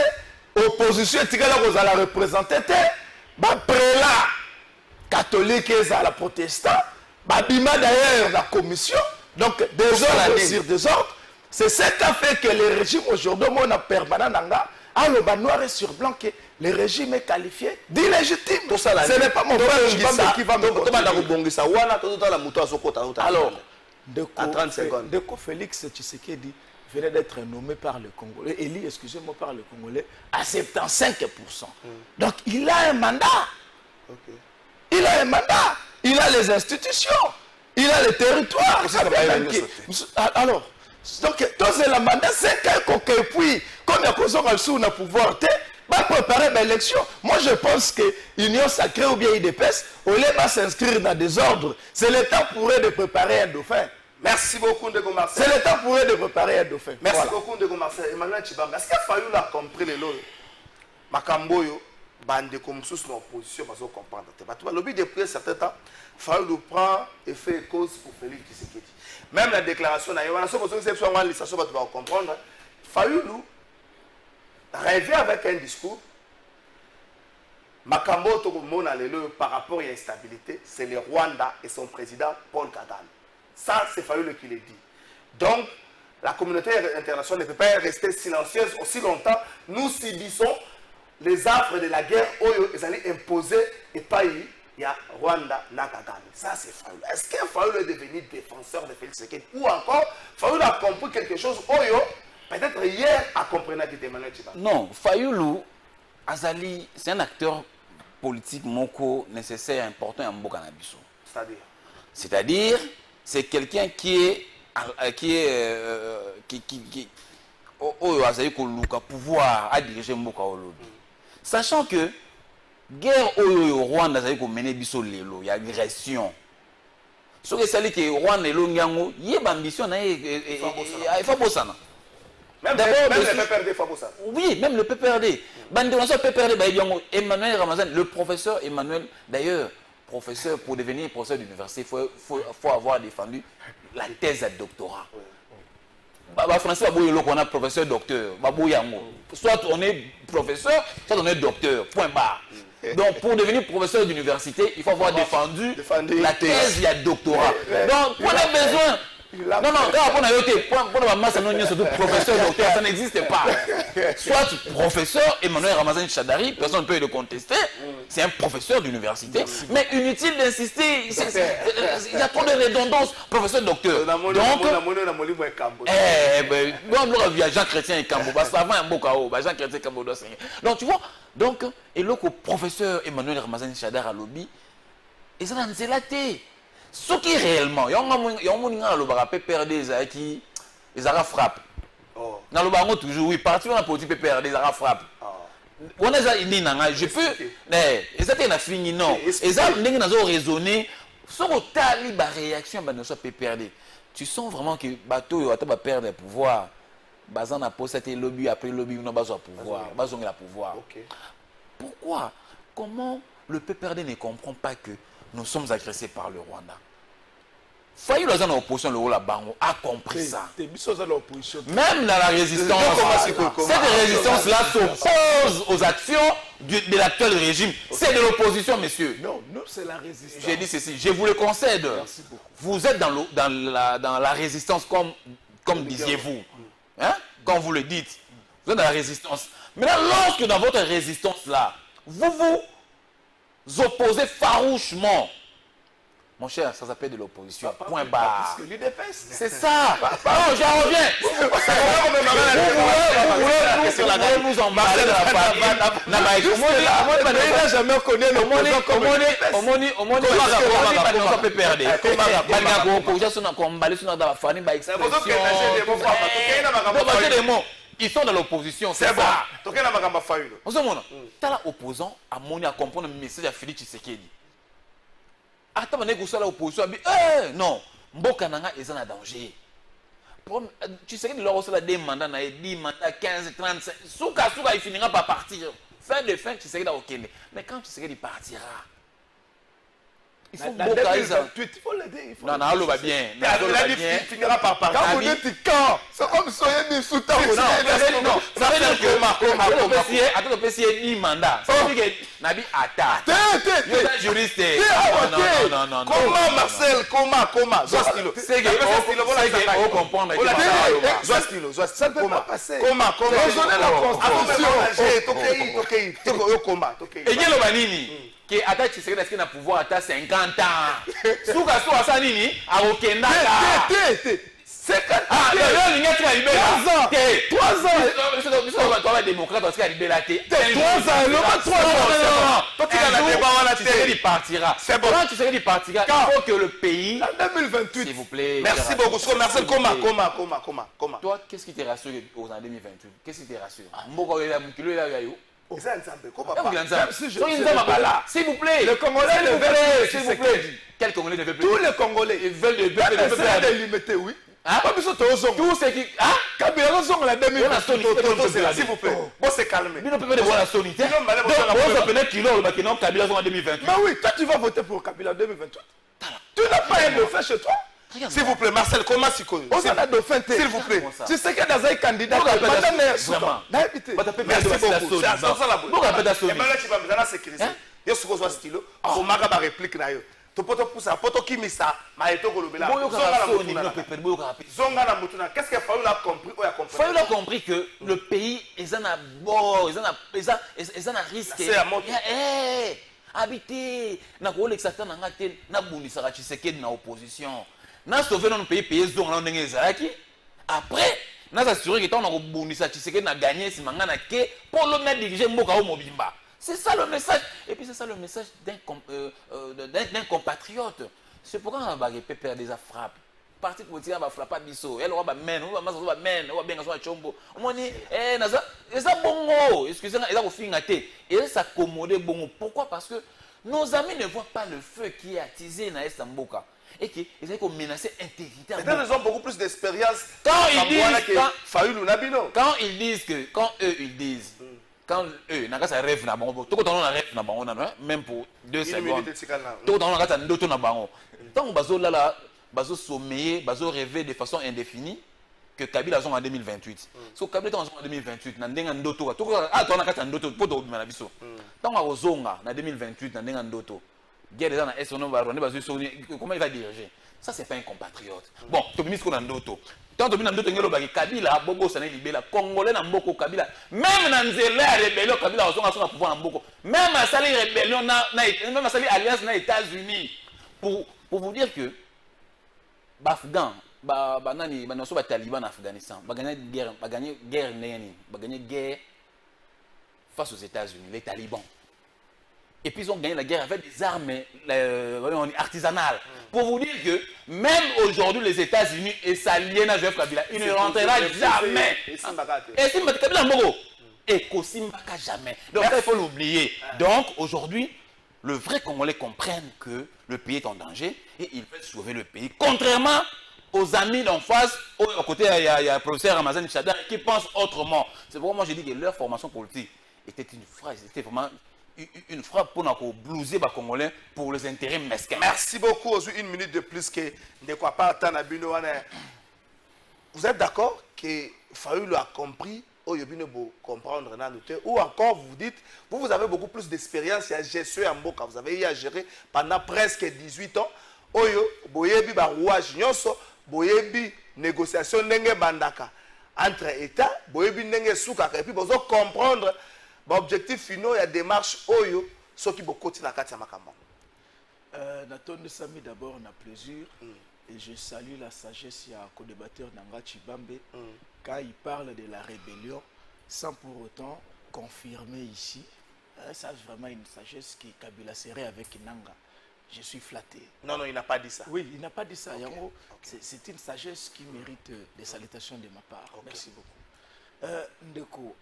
opposition, ils ont représenté, prélat catholique, ils ont la protestant, bima d'ailleurs la commission, donc désordre sur désordre. C'est ce qui a fait que le régime aujourd'hui, on a permanent alors noir et sur blanc que le régime est qualifié d'illégitime. Ce n'est pas mon frère Chibambe qui va me continuer. Alors, à 30 secondes. Deko Félix Tshisekedi venait d'être nommé par le Congolais, élu, excusez-moi, par le Congolais, à 75%. Donc, il a un mandat. Il a un mandat. Il a les institutions. Il a les territoires. Alors, donc, tous les mandats, c'est que puis, comme il y a un pouvoir, va préparer l'élection. Moi, je pense que l'Union sacrée ou bien IDPS, au lieu de s'inscrire dans des ordres, c'est le temps pour eux de préparer un dauphin. Merci beaucoup, Ndeko Marcel. C'est le temps pour eux de préparer un dauphin. Merci beaucoup, Ndeko Marcel. Emmanuel Chibambe, est-ce qu'il a fallu la compris les lots Makamboyo, bande comme sous l'opposition, parce qu'on comprend. L'objet depuis un certain temps, il faut le prendre et faire cause pour Félix Tshisekedi. Même la déclaration, il faut comprendre. Il faut rêver avec un discours. Makambo par rapport à l'instabilité, c'est le Rwanda et son président Paul Kagame. Ça, c'est Fayoulou qui le dit. Donc, la communauté internationale ne peut pas rester silencieuse aussi longtemps. Nous subissons les affres de la guerre où ils allaient imposer et pas il y a Rwanda na Kagame. Ça, c'est Fayoulou. Est-ce que Fayoulou est devenu défenseur de Félix Tshisekedi? Ou encore, Fayoulou a compris quelque chose peut-être hier a compris que Emmanuel Chibambe. Non, Fayoulou, Azali, c'est un acteur politique moko nécessaire, important et mboka na biso. C'est-à-dire, c'est quelqu'un qui a pouvoir à diriger mboka olobi. Sachant que guerre au Rwanda a mené biso lelo, il y a agression. Ce que c'est que Rwanda lelo ngango, il y a ambition na il faut bosana. Même le PPRD faut bosana. Oui, même le PPRD. Emmanuel Ramazan, le professeur Emmanuel, d'ailleurs, professeur, pour devenir professeur d'université, il faut avoir défendu la thèse de doctorat. Français, on a professeur docteur. Soit on est professeur, soit on est docteur. Point barre. Donc, pour devenir professeur d'université, il faut avoir défendu la thèse de doctorat. Donc, on a besoin. Non, pour la masse, surtout professeur, docteur, ça n'existe pas. Soit professeur, Emmanuel Ramazan Chadari, personne ne peut le contester, c'est un professeur d'université, mais inutile d'insister, il y a trop de redondance, professeur, docteur. Donc, Jean Chrétien et Cambo, avant un beau chaos, Jean Chrétien et Cambo doit s'enseigner. Donc, tu vois, donc, et le professeur Emmanuel Ramazan Chadari à lobby, ils ont zélaté. Ce qui réellement, il y a un PPRD qui frappe. Dans le bango toujours, oui, parti dans la politique PPRD, ils frappe. On a dit, je peux, mais ils ont fini, non. Ils ont raisonné, sur la réaction de PPRD. Tu sens vraiment que le bateau va perdre le pouvoir. Bazan a posé cette lobby, après lobby, il n'a pas de pouvoir. Bazan a le pouvoir. Pourquoi? Comment le PPRD ne comprend pas que nous sommes agressés par le Rwanda? Fayoulou dans l'opposition, le Rwanda a compris ça. Même dans la résistance, cette résistance-là s'oppose aux actions de l'actuel régime. C'est de l'opposition, messieurs. Non, nous, c'est la résistance. J'ai dit ceci, je vous le concède. Vous êtes dans la résistance comme disiez-vous. Hein? Quand vous le dites, vous êtes dans la résistance. Maintenant, lorsque dans votre résistance-là, vous vous opposez farouchement, mon cher, ça s'appelle de l'opposition. Point barre. C'est ça. Non, j'en reviens. Vous voulez nous embarquer dans la famille. On n'a jamais connu ils sont dans l'opposition, c'est ça. On se demande, t'as l'opposant à mon à comprendre le message à Félix Tshisekedi. Attends, on est sur l'opposition. Non, Mboka Nanga est en danger. Tu sais que leur reçoit des mandats, 10 mandats, 15, 35. Souka, il finira par partir. Fin de fin, tu sais qu'il a aucun. Mais quand tu sais qu'il partira, Il faut Mboka Isa. Il faut l'aider. Non, non, va bien. Il a finira par parler. Quand vous dites quand, c'est comme soyez mis sous temps. Non, ça veut dire que attends, le PCA ni mandat. Ça veut dire que Nabi Atta. T'es juriste. Non. Comment Marcel, comment C'est que on comprend. Ça ne peut pas passer. Comment Et il y a le banini. Qui attaque Tshisekedi à pouvoir à 50 ans. Souka so asa nini a okenda ka. 50 ans. Ah, il y a 3 ans. Tu vas démocrate parce qu'il a libéré la tête. 3 ans, le 3 ans. Toi tu as la débat la tête, il partira. C'est bon. Quand Tshisekedi partira, il faut que le pays en 2028. S'il vous plaît. Merci beaucoup. Marcel, comment Toi, qu'est-ce qui te rassure aux années 2028? Qu'est-ce qui te rassure? Mboko ya mukilo ya yo. S'il vous plaît, les Congolais ne veulent s'il vous plaît. Quels Congolais ne veulent plus? Tous les Congolais. Ils veulent le peuple limité, oui. Tous ceux qui. Kabila sont la 2028. S'il vous plaît. Bon, c'est calmé. Mais on peut pas voir la solité. On peut mettre Kilo, le Bakina, Kabila sont en 2028. Mais oui, toi tu vas voter pour Kabila en 2028. Tu n'as pas un dauphin chez toi? S'il vous plaît, Marcel, comment s'y connaît? On a dauphin. S'il vous plaît. Tu sais qu'il y a des candidats. Qu'est-ce que Fayoulou a compris? Fayoulou a compris que le pays est un abord, ils ont un risque. Habiter, na ko l'exacta na ngate na bundisa ka Tshisekedi na opposition. Na sauver notre pays pays zong na ndenge ezalaki. Après, na s'assurer que tant na ko bundisa Tshisekedi na gagner si mangana ke pour le mettre diriger Mboka au Mobimba. C'est ça le message. Et puis c'est ça le message d'un compatriote. C'est pourquoi on va perdre des frappes. Parti politique va frapper biso. Elle aura men, on va men, on va bien sur chombo. On dit naza, ça bongo. Excusez-moi, ils ont fait ngaté. Et ça accommodé bongo. Pourquoi? Parce que nos amis ne voient pas le feu qui est attisé dans Est Mboka. Et qu'ils ont menacé intégrité. Ils ont beaucoup plus d'expérience. Quand ils disent que, quand eux ils disent, quand eux, n'a pas rêve na bango. Tout quand on a rêve na bango même pour 2 secondes. Tout quand on a ndoto na bango. Tant bazo là bazo sommeiller, bazo rêver de façon indéfinie que Kabila sont en 2028. So Kabila sont en 2028 na ndenga ndoto. Tout ah toi na kata ndoto poto na biso. Tant wa ozonga na 2028 na ndenga ndoto. Guerre déjà na est on va rendre bazo comment il va diriger. Ça c'est pas un compatriote. Bon, to bimis ko na ndoto. Tant to bina ndoto ngelo ba Kabila bobo sana libela Congolais na mboko Kabila. Même na nzela ya rébellion Kabila ozonga son pouvoir na mboko. Même à sali rébellion même à sali alliance na États-Unis pour vous dire que Afghan, nani, les talibans en Afghanistan, gagné guerre face aux États-Unis, les talibans. Et puis ils ont gagné la guerre avec des armes artisanales. Pour vous dire que même aujourd'hui les États-Unis et s'allier à Joseph Kabila, il ne rentrera jamais. Et Simba Kabila Mbogo. Et Kosimbaka jamais. Donc ça il faut l'oublier. Donc aujourd'hui, le vrai Congolais comprennent que le pays est en danger et ils veulent sauver le pays. Contrairement aux amis d'en face, au côté il y a le professeur Ramazan Chadar qui pense autrement. C'est pourquoi moi je dis que leur formation politique était une phrase, c'était vraiment une frappe pour nous blouser les Congolais pour les intérêts mesquins. Merci beaucoup. Une minute de plus que ne quoi pas attendre. Vous êtes d'accord que Fayoulou a compris? Comprendre ou encore vous dites, vous avez beaucoup plus d'expérience à gestion en Mboka, vous avez eu à gérer pendant presque 18 ans. Oyo, boyebi ba rouage nyonso, boyebi négociation ndenge bandaka entre États, boyebi ndenge soukaka et puis vous comprendre l'objectif final et la démarche oyo ce qui beaucoup na kati ya makambo. Natonde Sami d'abord on a plaisir et je salue la sagesse ya co-débatteur Nanga Chibambe quand il parle de la rébellion sans pour autant confirmer ici. Ça c'est vraiment une sagesse qui Kabila serait avec Nanga. Je suis flatté. Non, il n'a pas dit ça. Oui, il n'a pas dit ça. Okay. C'est une sagesse qui mérite des salutations de ma part. Okay. Merci beaucoup. Ndeko,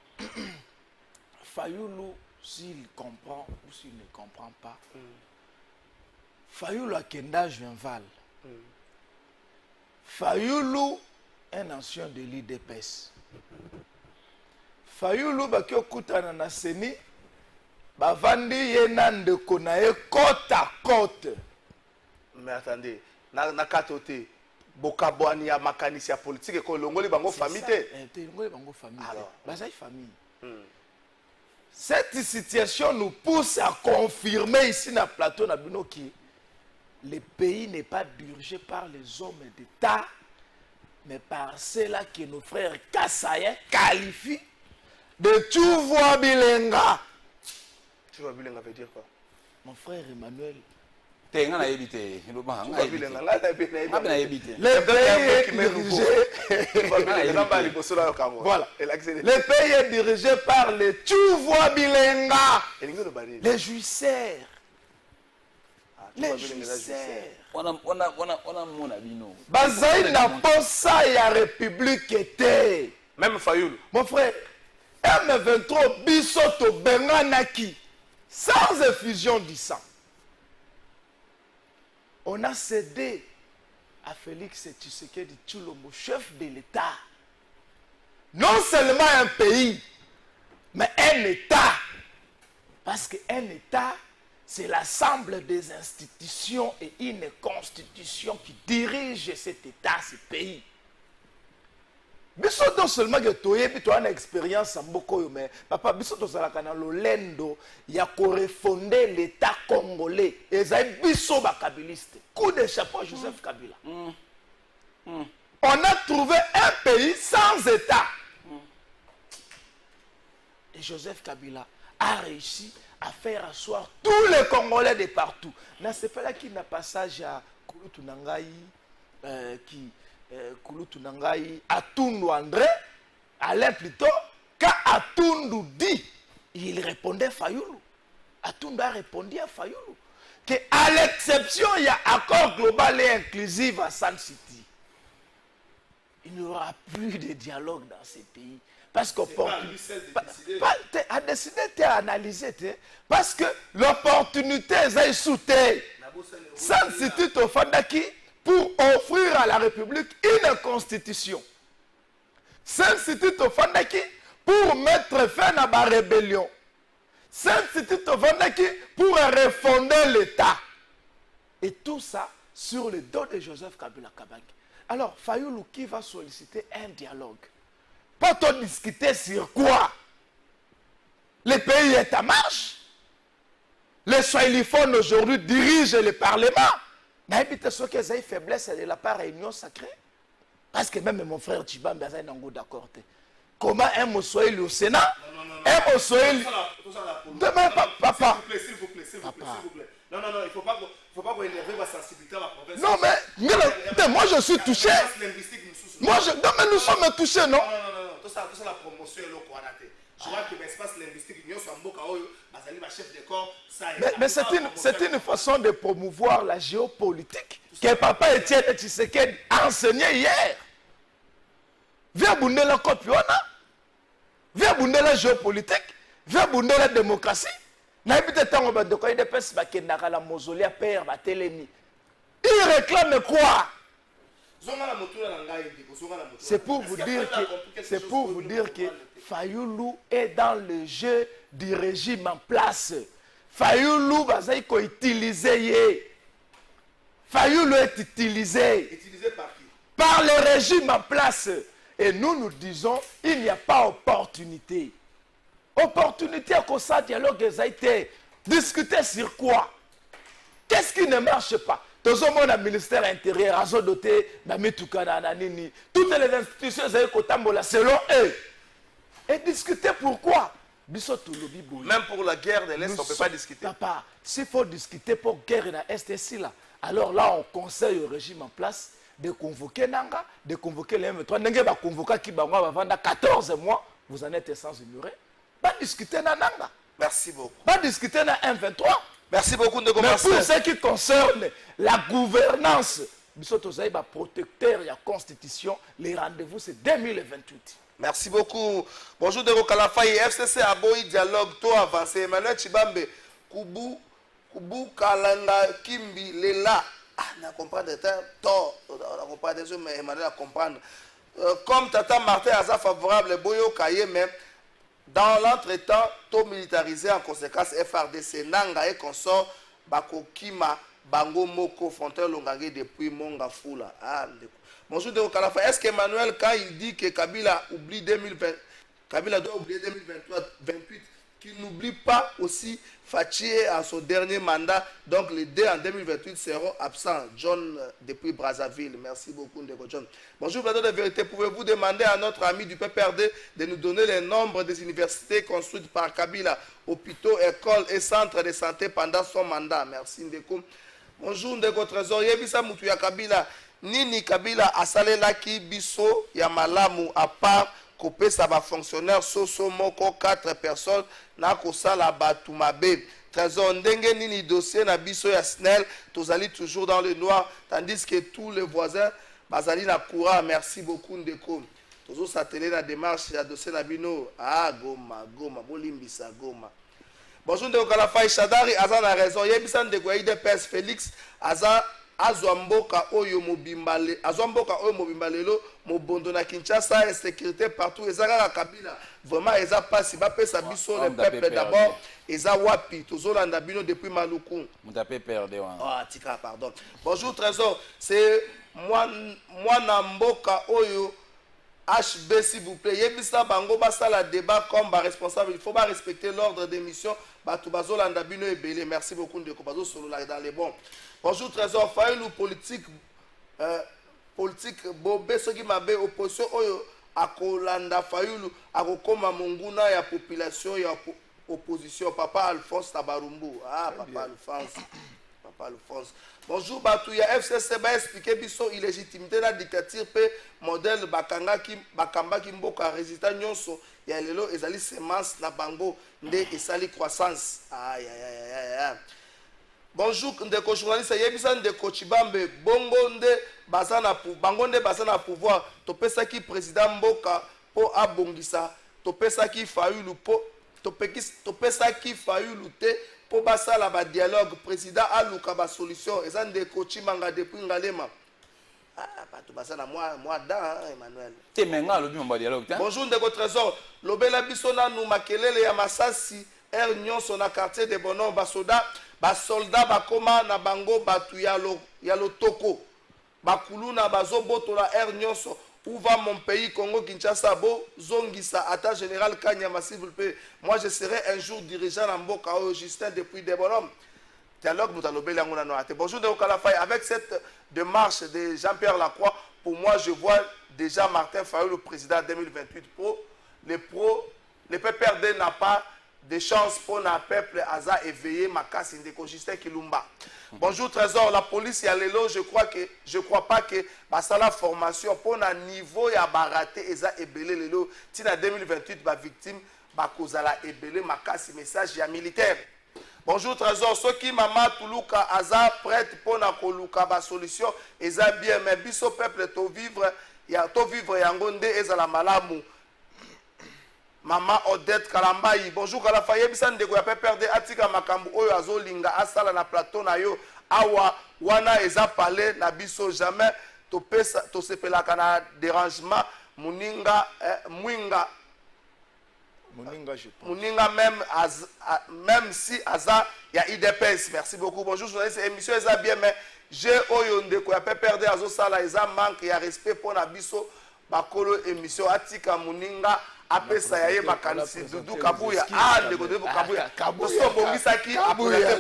Fayoulou, s'il comprend ou s'il ne comprend pas, Fayoulou a Kendage Vinval. Fayoulou, un ancien de l'IDPS. Fayoulou, Bakio Koutana Naseni, Bavandi Yenan de Konae côte à côte. Mais attendez, na katote bokabwani ya makanisi ya politique ko longoli bango famille te. Longoli bango famille. Alors, bazai famille. Cette situation nous pousse à confirmer ici dans le plateau Nabino qui le pays n'est pas dirigé par les hommes d'État, mais par ceux-là que nos frères Kassaye qualifient de Tchouvoua Bilenga. Tchouvoua Bilenga veut dire quoi? Mon frère Emmanuel. Le pays est dirigé par les Tchouvoua Bilenga, les juisseurs. Les juisseurs. Bazaï n'a pas ça ya république était. Même Fayoulou. Mon frère, M23 Bisoto Benganaki, sans effusion du sang. On a cédé à Félix Tshisekedi Tshilombo, chef de l'État. Non seulement un pays, mais un État. Parce qu'un État, c'est l'ensemble des institutions et une constitution qui dirige cet État, ce pays. Biso non seulement que tu as une expérience en Bokoyo, mais papa, biso to salaka na lolendo ya refonder l'État congolais. Et ça biso ba kabiliste. Coup de chapeau Joseph Kabila. On a trouvé un pays sans État. Et Joseph Kabila a réussi à faire asseoir tous les Congolais de partout. C'est pas là qu'il y a un passage à Kouloutou Nangaï qui Kouloutou Nangaï, Atundu André, Alain plutôt, quand Atundu dit, il répondait Fayoulou. Atundu a répondu à Fayoulou. Qu'à l'exception, il y a accord global et inclusif à San City. Il n'y aura plus de dialogue dans ces pays. Parce qu'opportunité a décidé de analyser. Parce que l'opportunité est sous terre. San City au Fandaki pour offrir à la République une constitution. San City au Fandaki pour mettre fin à la rébellion. San City au Fandaki pour refonder l'État. Et tout ça sur le dos de Joseph Kabila Kabange. Alors, Fayoulou qui va solliciter un dialogue. Pas trop discuter sur quoi? Le pays est en marche. Les Swahiliphones aujourd'hui dirigent le Parlement. Mais évitez ce qu'ils aient faiblesse de la part de l'Union sacrée. Parce que même mon frère Tchibambe a un d'accord. Comment un mot Swahili au Sénat? Un mot Swahili. Demain, papa. S'il vous plaît. Non, il ne faut pas qu'on énerve ma sensibilité à la province. Non, mais moi je suis touché. Non, mais nous sommes touchés, non? Tout ça, la promotion est là. Je vois que l'espace linguistique, nous sommes chef de corps. Mais c'est une façon de promouvoir la géopolitique que papa Etienne Tshisekedi a enseigné hier. Viens bounder la copiona, viens bounder la géopolitique, viens bounder la démocratie. Il réclame quoi? C'est pour vous dire que Fayoulou est dans le jeu du régime en place. Fayoulou va utiliser. Fayoulou est utilisé. Utilisé par qui? Par le régime en place. Et nous disons, il n'y a pas opportunité. Opportunité à cause ça dialogue a été discuté sur quoi? Qu'est-ce qui ne marche pas? Tout le monde a ministère intérieur, a doté, toutes les institutions selon eux. Et discuter pourquoi? Même pour la guerre de l'Est, on ne peut pas discuter. Papa, s'il faut discuter pour la guerre de l'Est, alors là, on conseille au régime en place de convoquer Nanga, de convoquer les M3. Nanga va convoquer qui va vendre 14 mois, vous en êtes sans ignorer. Pas discuter dans Nanga. Merci beaucoup. Pas discuter dans M23. Merci beaucoup de mais pour ce qui concerne la gouvernance, protecteur et la constitution, les rendez-vous c'est 2028. Merci beaucoup. Bonjour de Rokalafai, FCC Aboyi Dialogue, toi avancé. Emmanuel Tshibambe, Kubu Kalanga Kimbi, Lela. Ah, on a compris des temps, on a compris des choses, mais Emmanuel a comprendre. Comme Tata Martin Aza favorable, Boyo Kaye, mais dans l'entretemps, taux militarisé en conséquence, FRDC, Nanga et consort, Bakokima, Bango Moko Fontaine Longangé depuis Monga Fula. Ah, bonjour de Okalafa. Est-ce qu'Emmanuel, quand il dit que Kabila oublie 2020, Kabila doit oublier 2023-28, qu'il n'oublie pas aussi Fathier à son dernier mandat, donc les deux en 2028 seront absents. John depuis Brazzaville, merci beaucoup Ndeko John. Bonjour plateau de vérité, pouvez-vous demander à notre ami du PPRD de nous donner les nombres des universités construites par Kabila, hôpitaux, écoles et centres de santé pendant son mandat? Merci Ndeko. Bonjour Ndeko Trésor, Yebisa Moutuya Kabila, Nini Kabila asalelaki biso ya malamu à part Kopé ça va fonctionnaire Soso Moko 4 personnes na kosala Batumabe. Trésor ndenge nini dossier na biso ya Snell tozali toujours dans le noir tandis que tous les voisins bazali na courant. Merci beaucoup Ndeko. Tozo s'atteler la démarche ya dossier na bino. Ah Goma bolimbisa Goma. Bonjour Ndeko Kalafa Shadari aza na raison yebisa Ndeko IDPS Félix aza Azwamboka oyo mobimbale lelo mobondo na Kinshasa et sécurité partout ezaka Kabila vraiment eza pasi ba pesa biso le peuple d'abord eza wapi tozolanda bino depuis Maluku mutape perdé wa ah tika pardon. Bonjour Trésor, c'est moi na mboka oyo HB s'il vous plaît yebisa bango basala débat comme ba responsable, il faut pas respecter l'ordre d'émission batu bazolanda bino ebele. Merci beaucoup Ndeko bazo solo là dans les bons. Bonjour Trésor, Fayulu politique Bobé Soki Mabe opposition oyo akolanda Fayulu akokoma monguna ya population ya opposition Papa Alphonse Tabarumbu. Ah Papa Alphonse. Bonjour Batouya FCC ba expliquer biso illégitimité la dictature pe modèle bakambaki mboka résultat nyonso ya lelo ezali semence na bango nde esali croissance. Aïe. Bonjour Ndeko journaliste yebisa Ndeko Chibambe bongo nde bazana pouvoir topesaki président mboka po abongisa topesaki Fayulu po topesaki Fayulu te po basala ba dialogue président aluka ba solution eza Ndeko Chimanga depuis Ngalema. Ah bato basana moi da Emmanuel te menga lobi mba dialogue ta. Bonjour Ndeko Trésor lobela biso na nu makelele ya Masasi nyonso na quartier de Bonon basoldat bakoma na bango batu ya lotoko bakuluna bazobotola nyonso. Où va mon pays Congo Kinshasa bo zongisa ata général Kanyama s'il vous plaît. Moi je serai un jour dirigeant en Mboka Justin depuis des bonhommes. Dialogue mutalobeli yango na noate. Bonjour de Okalafa avec cette démarche de Jean-Pierre Lacroix pour moi je vois déjà Martin Fayulu le président 2028 le PPRD n'a pas des chances pour un peuple aza éveillé makasi Ndeko Justin Kilumba. Bonjour Trésor, la police ya lelo je crois pas que basala formation pour un niveau ya baraté eza ebele lelo tina 2028 ba victime ba kozala ebele makasi message ya militaire. Bonjour Trésor, ceux qui mama tuluka aza prête pour na koluka ba solution eza bien mais biso peuple to vivre yango nde ezala malamu. Maman Odette Kalambayi, bonjour Kalafa yebisa Ndeko ya PPRD atika makambu oyo azolinga asala na plateau na yo awa wana eza palais na biso jamais topesa tosepelaka na dérangement muninga même si aza ya IDPS. Merci beaucoup. Bonjour journaliste, émission eza bien mais j'ai oyo Ndeko ya PPRD azosala eza manque ya respect pour na biso bakolo émission atika muninga apesa ya yeba kanisi Dudu Kabuya Ndeko de Kabuya so bongisaki Kabuya.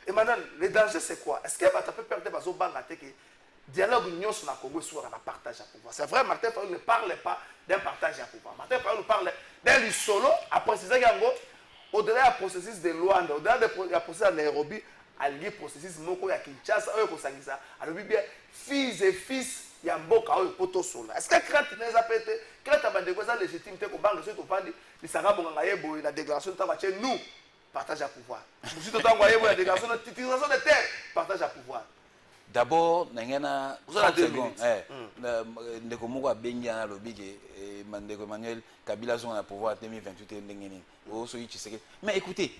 Emmanuel, le danger c'est quoi? Est-ce que tu peux perdre bazo banga te que dialogue nyonso na Congo soit un partage à pouvoir? C'est vrai Martin Fayulu ne parle pas d'un partage à pouvoir. Martin Fayulu parle d'un solo après c'est ça yango au-delà du processus de Luanda, au-delà du processus de Nairobi, allié processus moko ya Kinshasa oyo kosangisa alobi bien fils ya mboka oyo poto sola. Est-ce que crainte n'est pas pété? Crainte abandeko ça légitime te ko banga so to fandi lisanga bonga yebo la déclaration de tabache nous partage à pouvoir. Si to tango yebo la déclaration de titularisation de terre partage à pouvoir. D'abord nangena 30 secondes ndeko moko abengi na lobike Ndeko Emmanuel Kabila zona pouvoir 2028 ndengeni o so yichi seke. Mais écoutez,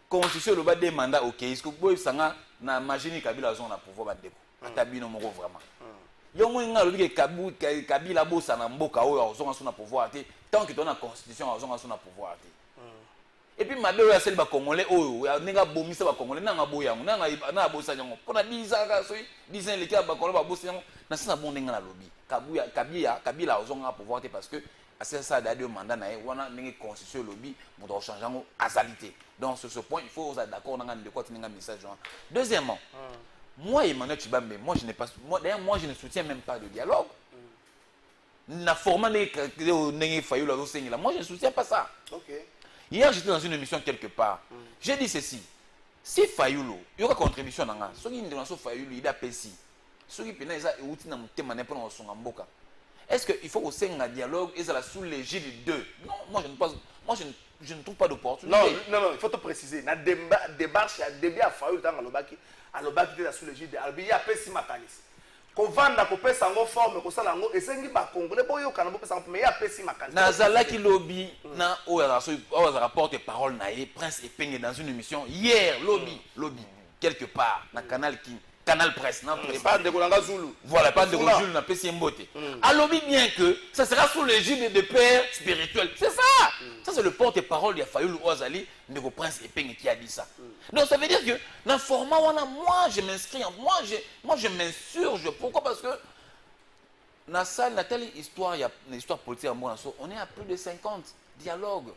constitution le bas des mandats OK, est-ce que boy sanga na imaginer Kabila zona pouvoir bandeko. Atabino moko vraiment. Yongo nga lobike Kabila bosa na mboka oyo azonga sona pouvoir te tant que dans la constitution azonga sona pouvoir te. Et puis ma belle celle ba congolais oh nenga bomisa ba congolais nanga boyango nanga bosanyango pona 10 ans ka soyi 10 ans les cas ba congolais ba bosanyango na sina bon nenga na lobby kabila ozonga pouvoir parce que c'est ça d'ailleurs mandat na wana nenga constitution lobby pour doit changer en azalité. Donc sur ce point il faut être d'accord nanga de quoi tenir message. Deuxièmement, moi Emmanuel Tshibambe, moi je n'ai pas d'ailleurs moi je ne soutiens même pas de dialogue. Na format nenga Fayulu Azosengela, moi je ne soutiens pas ça. OK. Hier, j'étais dans une émission quelque part. J'ai dit ceci. Si Fayulu, il y aura contribution dans la si il y a Fayulu, il y a Pessi. Si il y a est-ce qu'il faut aussi un dialogue et ça sous l'égide de deux? Non, moi je ne trouve pas d'opportunité. Non, il faut te préciser. Dans le débat, il y a début à Fayulu, à l'Obaki, sous l'égide de il y a Pessi Makanis. Kovanda kopesa ngo forme ko sala ngo esengi ba congolais boyo kana bo pesa mais ya pesi makasi nazala ki lobby na oya rapporte parole na Prince Epenge dans une émission hier lobby quelque part na Canal Presse na pas de Kolanga Zulu voilà pas de Zulu na pesi mbote a lobby bien que ça sera sous l'égide de pères spirituels c'est ça ça c'est le porte-parole de Fayulu Ozali de Prince Epenge qui a dit ça donc ça veut dire que dans le format moi je m'inscris moi je m'insurge pourquoi parce que dans salle la telle histoire il y a une histoire politique on est à plus de 50 dialogues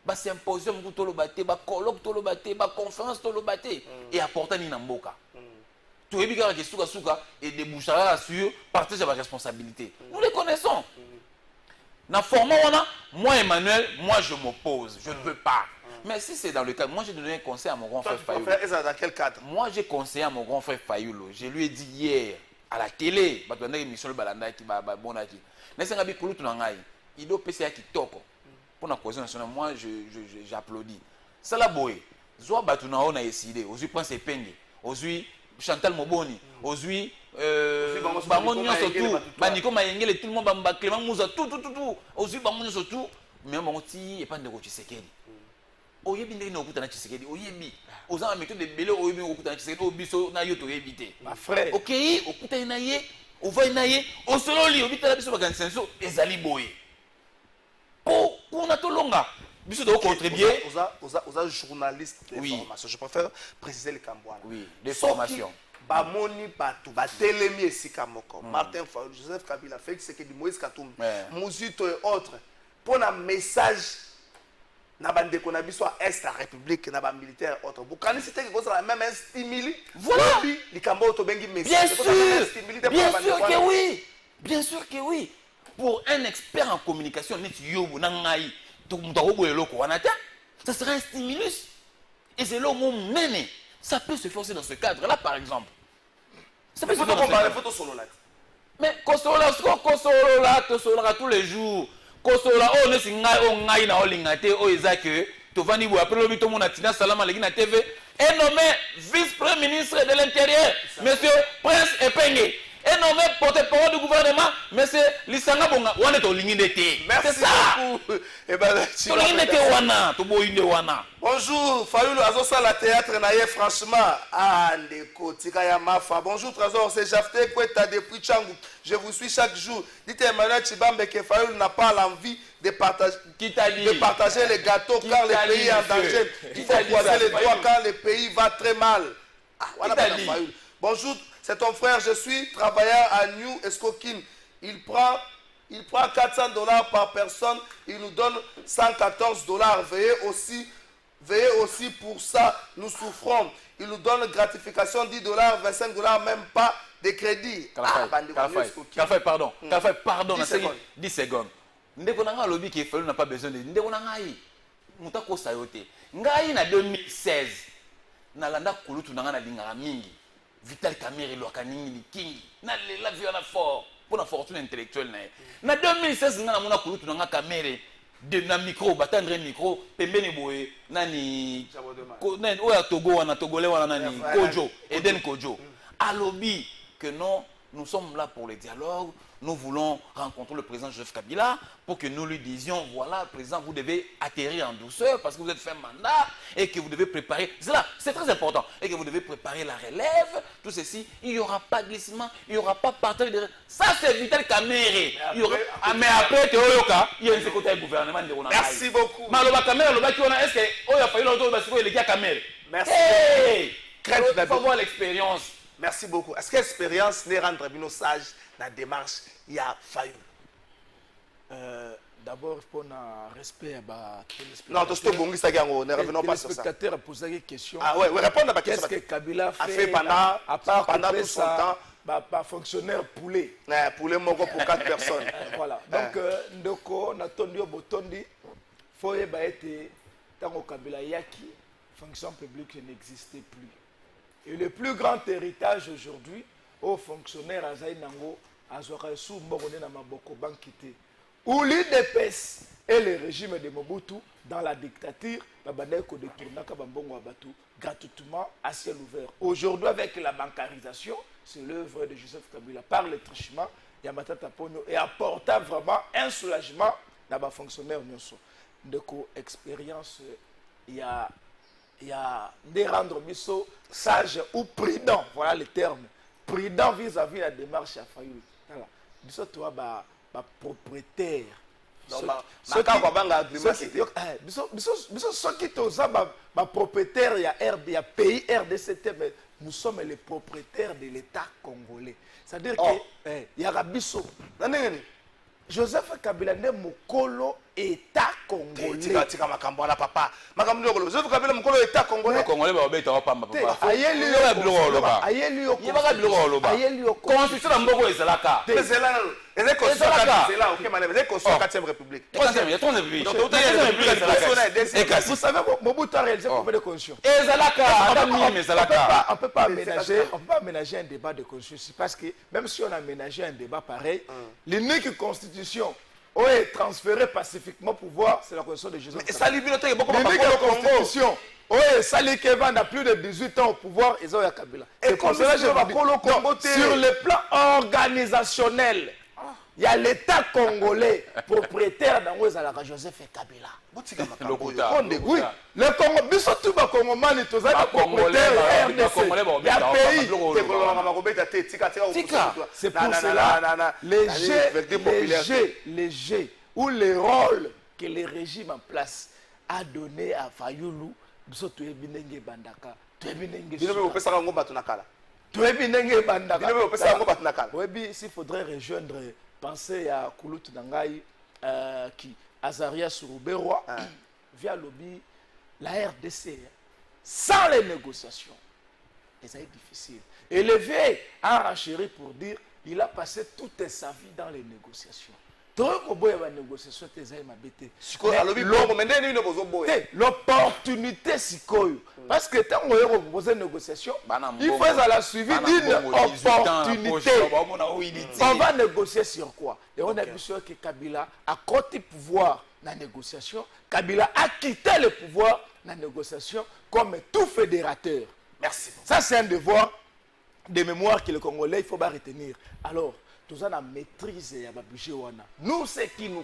ba symposium tout le baté ba colloque tout le baté ba conférence tout le baté et apporter ni namboka tout est bien que souka et débouchera sur partage de la responsabilité nous les connaissons dans le format moi Emmanuel moi je m'oppose je ne veux pas. Mais si c'est dans le cadre, moi j'ai donné un conseil à mon grand frère Fayulu. Et ça dans quel cadre? Moi j'ai conseillé à mon grand frère Fayulu. Je lui ai dit hier à la télé, il doit passer à Kitoko. Pour la cause nationale, moi j'applaudis. Ça la boye. Zoa Batuna on a décidé. Aujourd'hui Prince Epenge. Aujourd'hui Chantal Moboni. Aujourd'hui Bango Nyonso tout. Baniko Mayengele tout le monde Bamba Clément Mouza tout. Aujourd'hui Bango Nyonso tout. Mais mon petit et pas de Tshisekedi. Oyebi ndenge okutana Tshisekedi oyebi ozana méthode de belé oyebi okutana Tshisekedi obiso na yo to éviter ma frère OK okutana na ye ovai na ye osololi obitala biso bakansenso ezali boye po kuna to longa biso do contribuer oza journaliste de formation je préfère préciser le Cambouana oui de formation bamoni batu batelemi esika moko Martin Fayulu Joseph Kabila Félix Tshisekedi Moïse Katumbi Muzito et autres pour un message na bande ko na biso est la république na ba militaire autre bukani c'était que ça même un stimuli voilà likambo to bengi message bien sûr que oui pour un expert en communication net yobu na ngai to mutako boyelo ko wana ta ça sera un stimulus et c'est là où mène ça peut se forcer dans ce cadre là par exemple ça peut se faire comparer photo solo là mais kosola tous les jours kosola o ne singa o ngai na olingate o ezake tovani bo après lobi to mona tina salama legi na TV est nommé vice-premier ministre de l'intérieur monsieur Prince Epenge est nommé porte-parole du gouvernement monsieur Lisanga Bonga wana to linginde te c'est ça et ben to linginde te wana to boyinde wana bonjour Fayulu azosa la théâtre na ye franchement ndeko tika ya mafa bonjour trésor c'est Jafté Kweta depuis Tchangu je vous suis chaque jour dites Emmanuel Tshibambe que Fayulu n'a pas l'envie de partager les gâteaux quand le pays est en danger il faut croiser les doigts quand le pays va très mal voilà Fayulu bonjour c'est ton frère, je suis travailleur à New Escoquin. Il prend $400 par personne, il nous donne $114. Veuillez aussi pour ça, nous souffrons. Il nous donne gratification $10, $25, même pas de crédit. Pardon. 10 secondes. Ndeko nanga lobby qui Fayulu n'a pas besoin de ndeko nanga yi. Mutako sayote. Ngai na 2016. Na landa kulutu nanga na lingara mingi. Vital Kamerhe Lokanini King na la vie na fort pour la fortune intellectuelle na 2016 nga na mona kulutu nga Kamerhe de na micro batandre micro pembeni boye nani oya Togo wana togolais wana nani Kojo Eden Kojo alobi que non nous sommes là pour le dialogue. Nous voulons rencontrer le président Joseph Kabila pour que nous lui disions, voilà, président, vous devez atterrir en douceur parce que vous êtes fait un mandat et que vous devez préparer, c'est très important, et que vous devez préparer la relève, tout ceci, il n'y aura pas de glissement, il n'y aura pas de partage de... Ça, c'est Vital Kamere. Mais après, il y a un côté gouvernement. Merci beaucoup. Est-ce qu'il a fallu l'autre les gars Kamere? Merci. Il faut voir l'expérience. Merci beaucoup. Est-ce que l'expérience n'est rendre nos sages dans la démarche? Il y a failli. D'abord, pour un respect à non, tout ce que ne revenons pas sur ça. Le téléspectateur a posé une question. Ah ouais, répondre à ma question. Qu'est-ce que Kabila a fait pendant tout son temps? Pas fonctionnaire poulet. Poulet moko pour 4 personnes. Voilà. Donc, ndoko natondi botondi faut être tango Kabila yaki fonction publique n'existait plus. Et le plus grand héritage aujourd'hui aux fonctionnaires Azaï Nango Azorasu Morone na Maboko Bankité où l'UDPS et le régime de Mobutu dans la dictature Babandeko de Tournaka Bambongo Abatu gratuitement à ciel ouvert. Aujourd'hui avec la bancarisation, c'est l'œuvre de Joseph Kabila par le trichement Yamata Tapono et apporta vraiment un soulagement dans les fonctionnaires nyonso. Ndeko expérience il y a des rendre miso sage ou prudent, voilà le terme. Prudent vis-à-vis de la démarche à Fayoul. Voilà. Biso toi propriétaire. Propriétaire, il y a pays RDCT, mais nous sommes les propriétaires de l'État congolais. C'est-à-dire qu'il y a Bisso. Joseph Kabila n'est mokolo État congolais. Tika makambo na papa. Makambo ngolo. Joseph Kabila mokolo État congolais. Congolais ba beta wa pamba papa. Ayeli yo. Constitution na mboko ezalaka. Ezala. Ezeko Ezala OK madame. Ezeko 4e république. 3e république. Vous savez Mobutu a réalisé combien de constitutions? Ezalaka. On peut pas aménager un débat de constitution parce que même si on a aménagé un débat pareil, l'unique constitution est transférée pacifiquement pouvoir, c'est la constitution de Joseph. Mais ça libère beaucoup de constitution. Oui, Sali Kevan a plus de 18 ans au pouvoir, ils ont eu Kabila. Et comme ça, sur le plan organisationnel, il y a l'État congolais propriétaire dans la Joseph Kabila. Oui, le Congo, biso ba Congomani toza propriétaire RDC. Il y a pays. C'est pour cela les jeux ou les rôles que le régime en place a donné à Fayoulou. Biso to ebinenge bandaka. To ebinenge. Oui, s'il faudrait rejoindre penser à Koulout Nangaï qui Azaria Sourouberoi via lobby la RDC sans les négociations. Et ça est difficile. Et le vieil a renchéri pour dire il a passé toute sa vie dans les négociations. L'opportunité c'est quoi? Parce que tant qu'on a posé une négociation, il faut la suivi d'une opportunité. On va négocier sur quoi? Et on a vu sûr que Kabila a côté pouvoir dans la négociation. Kabila a quitté le pouvoir dans la négociation comme tout fédérateur. Merci. Ça c'est un devoir de mémoire que le Congolais il faut pas retenir. Alors, tout ça, la maîtrise et la budget. Nous, c'est qui nous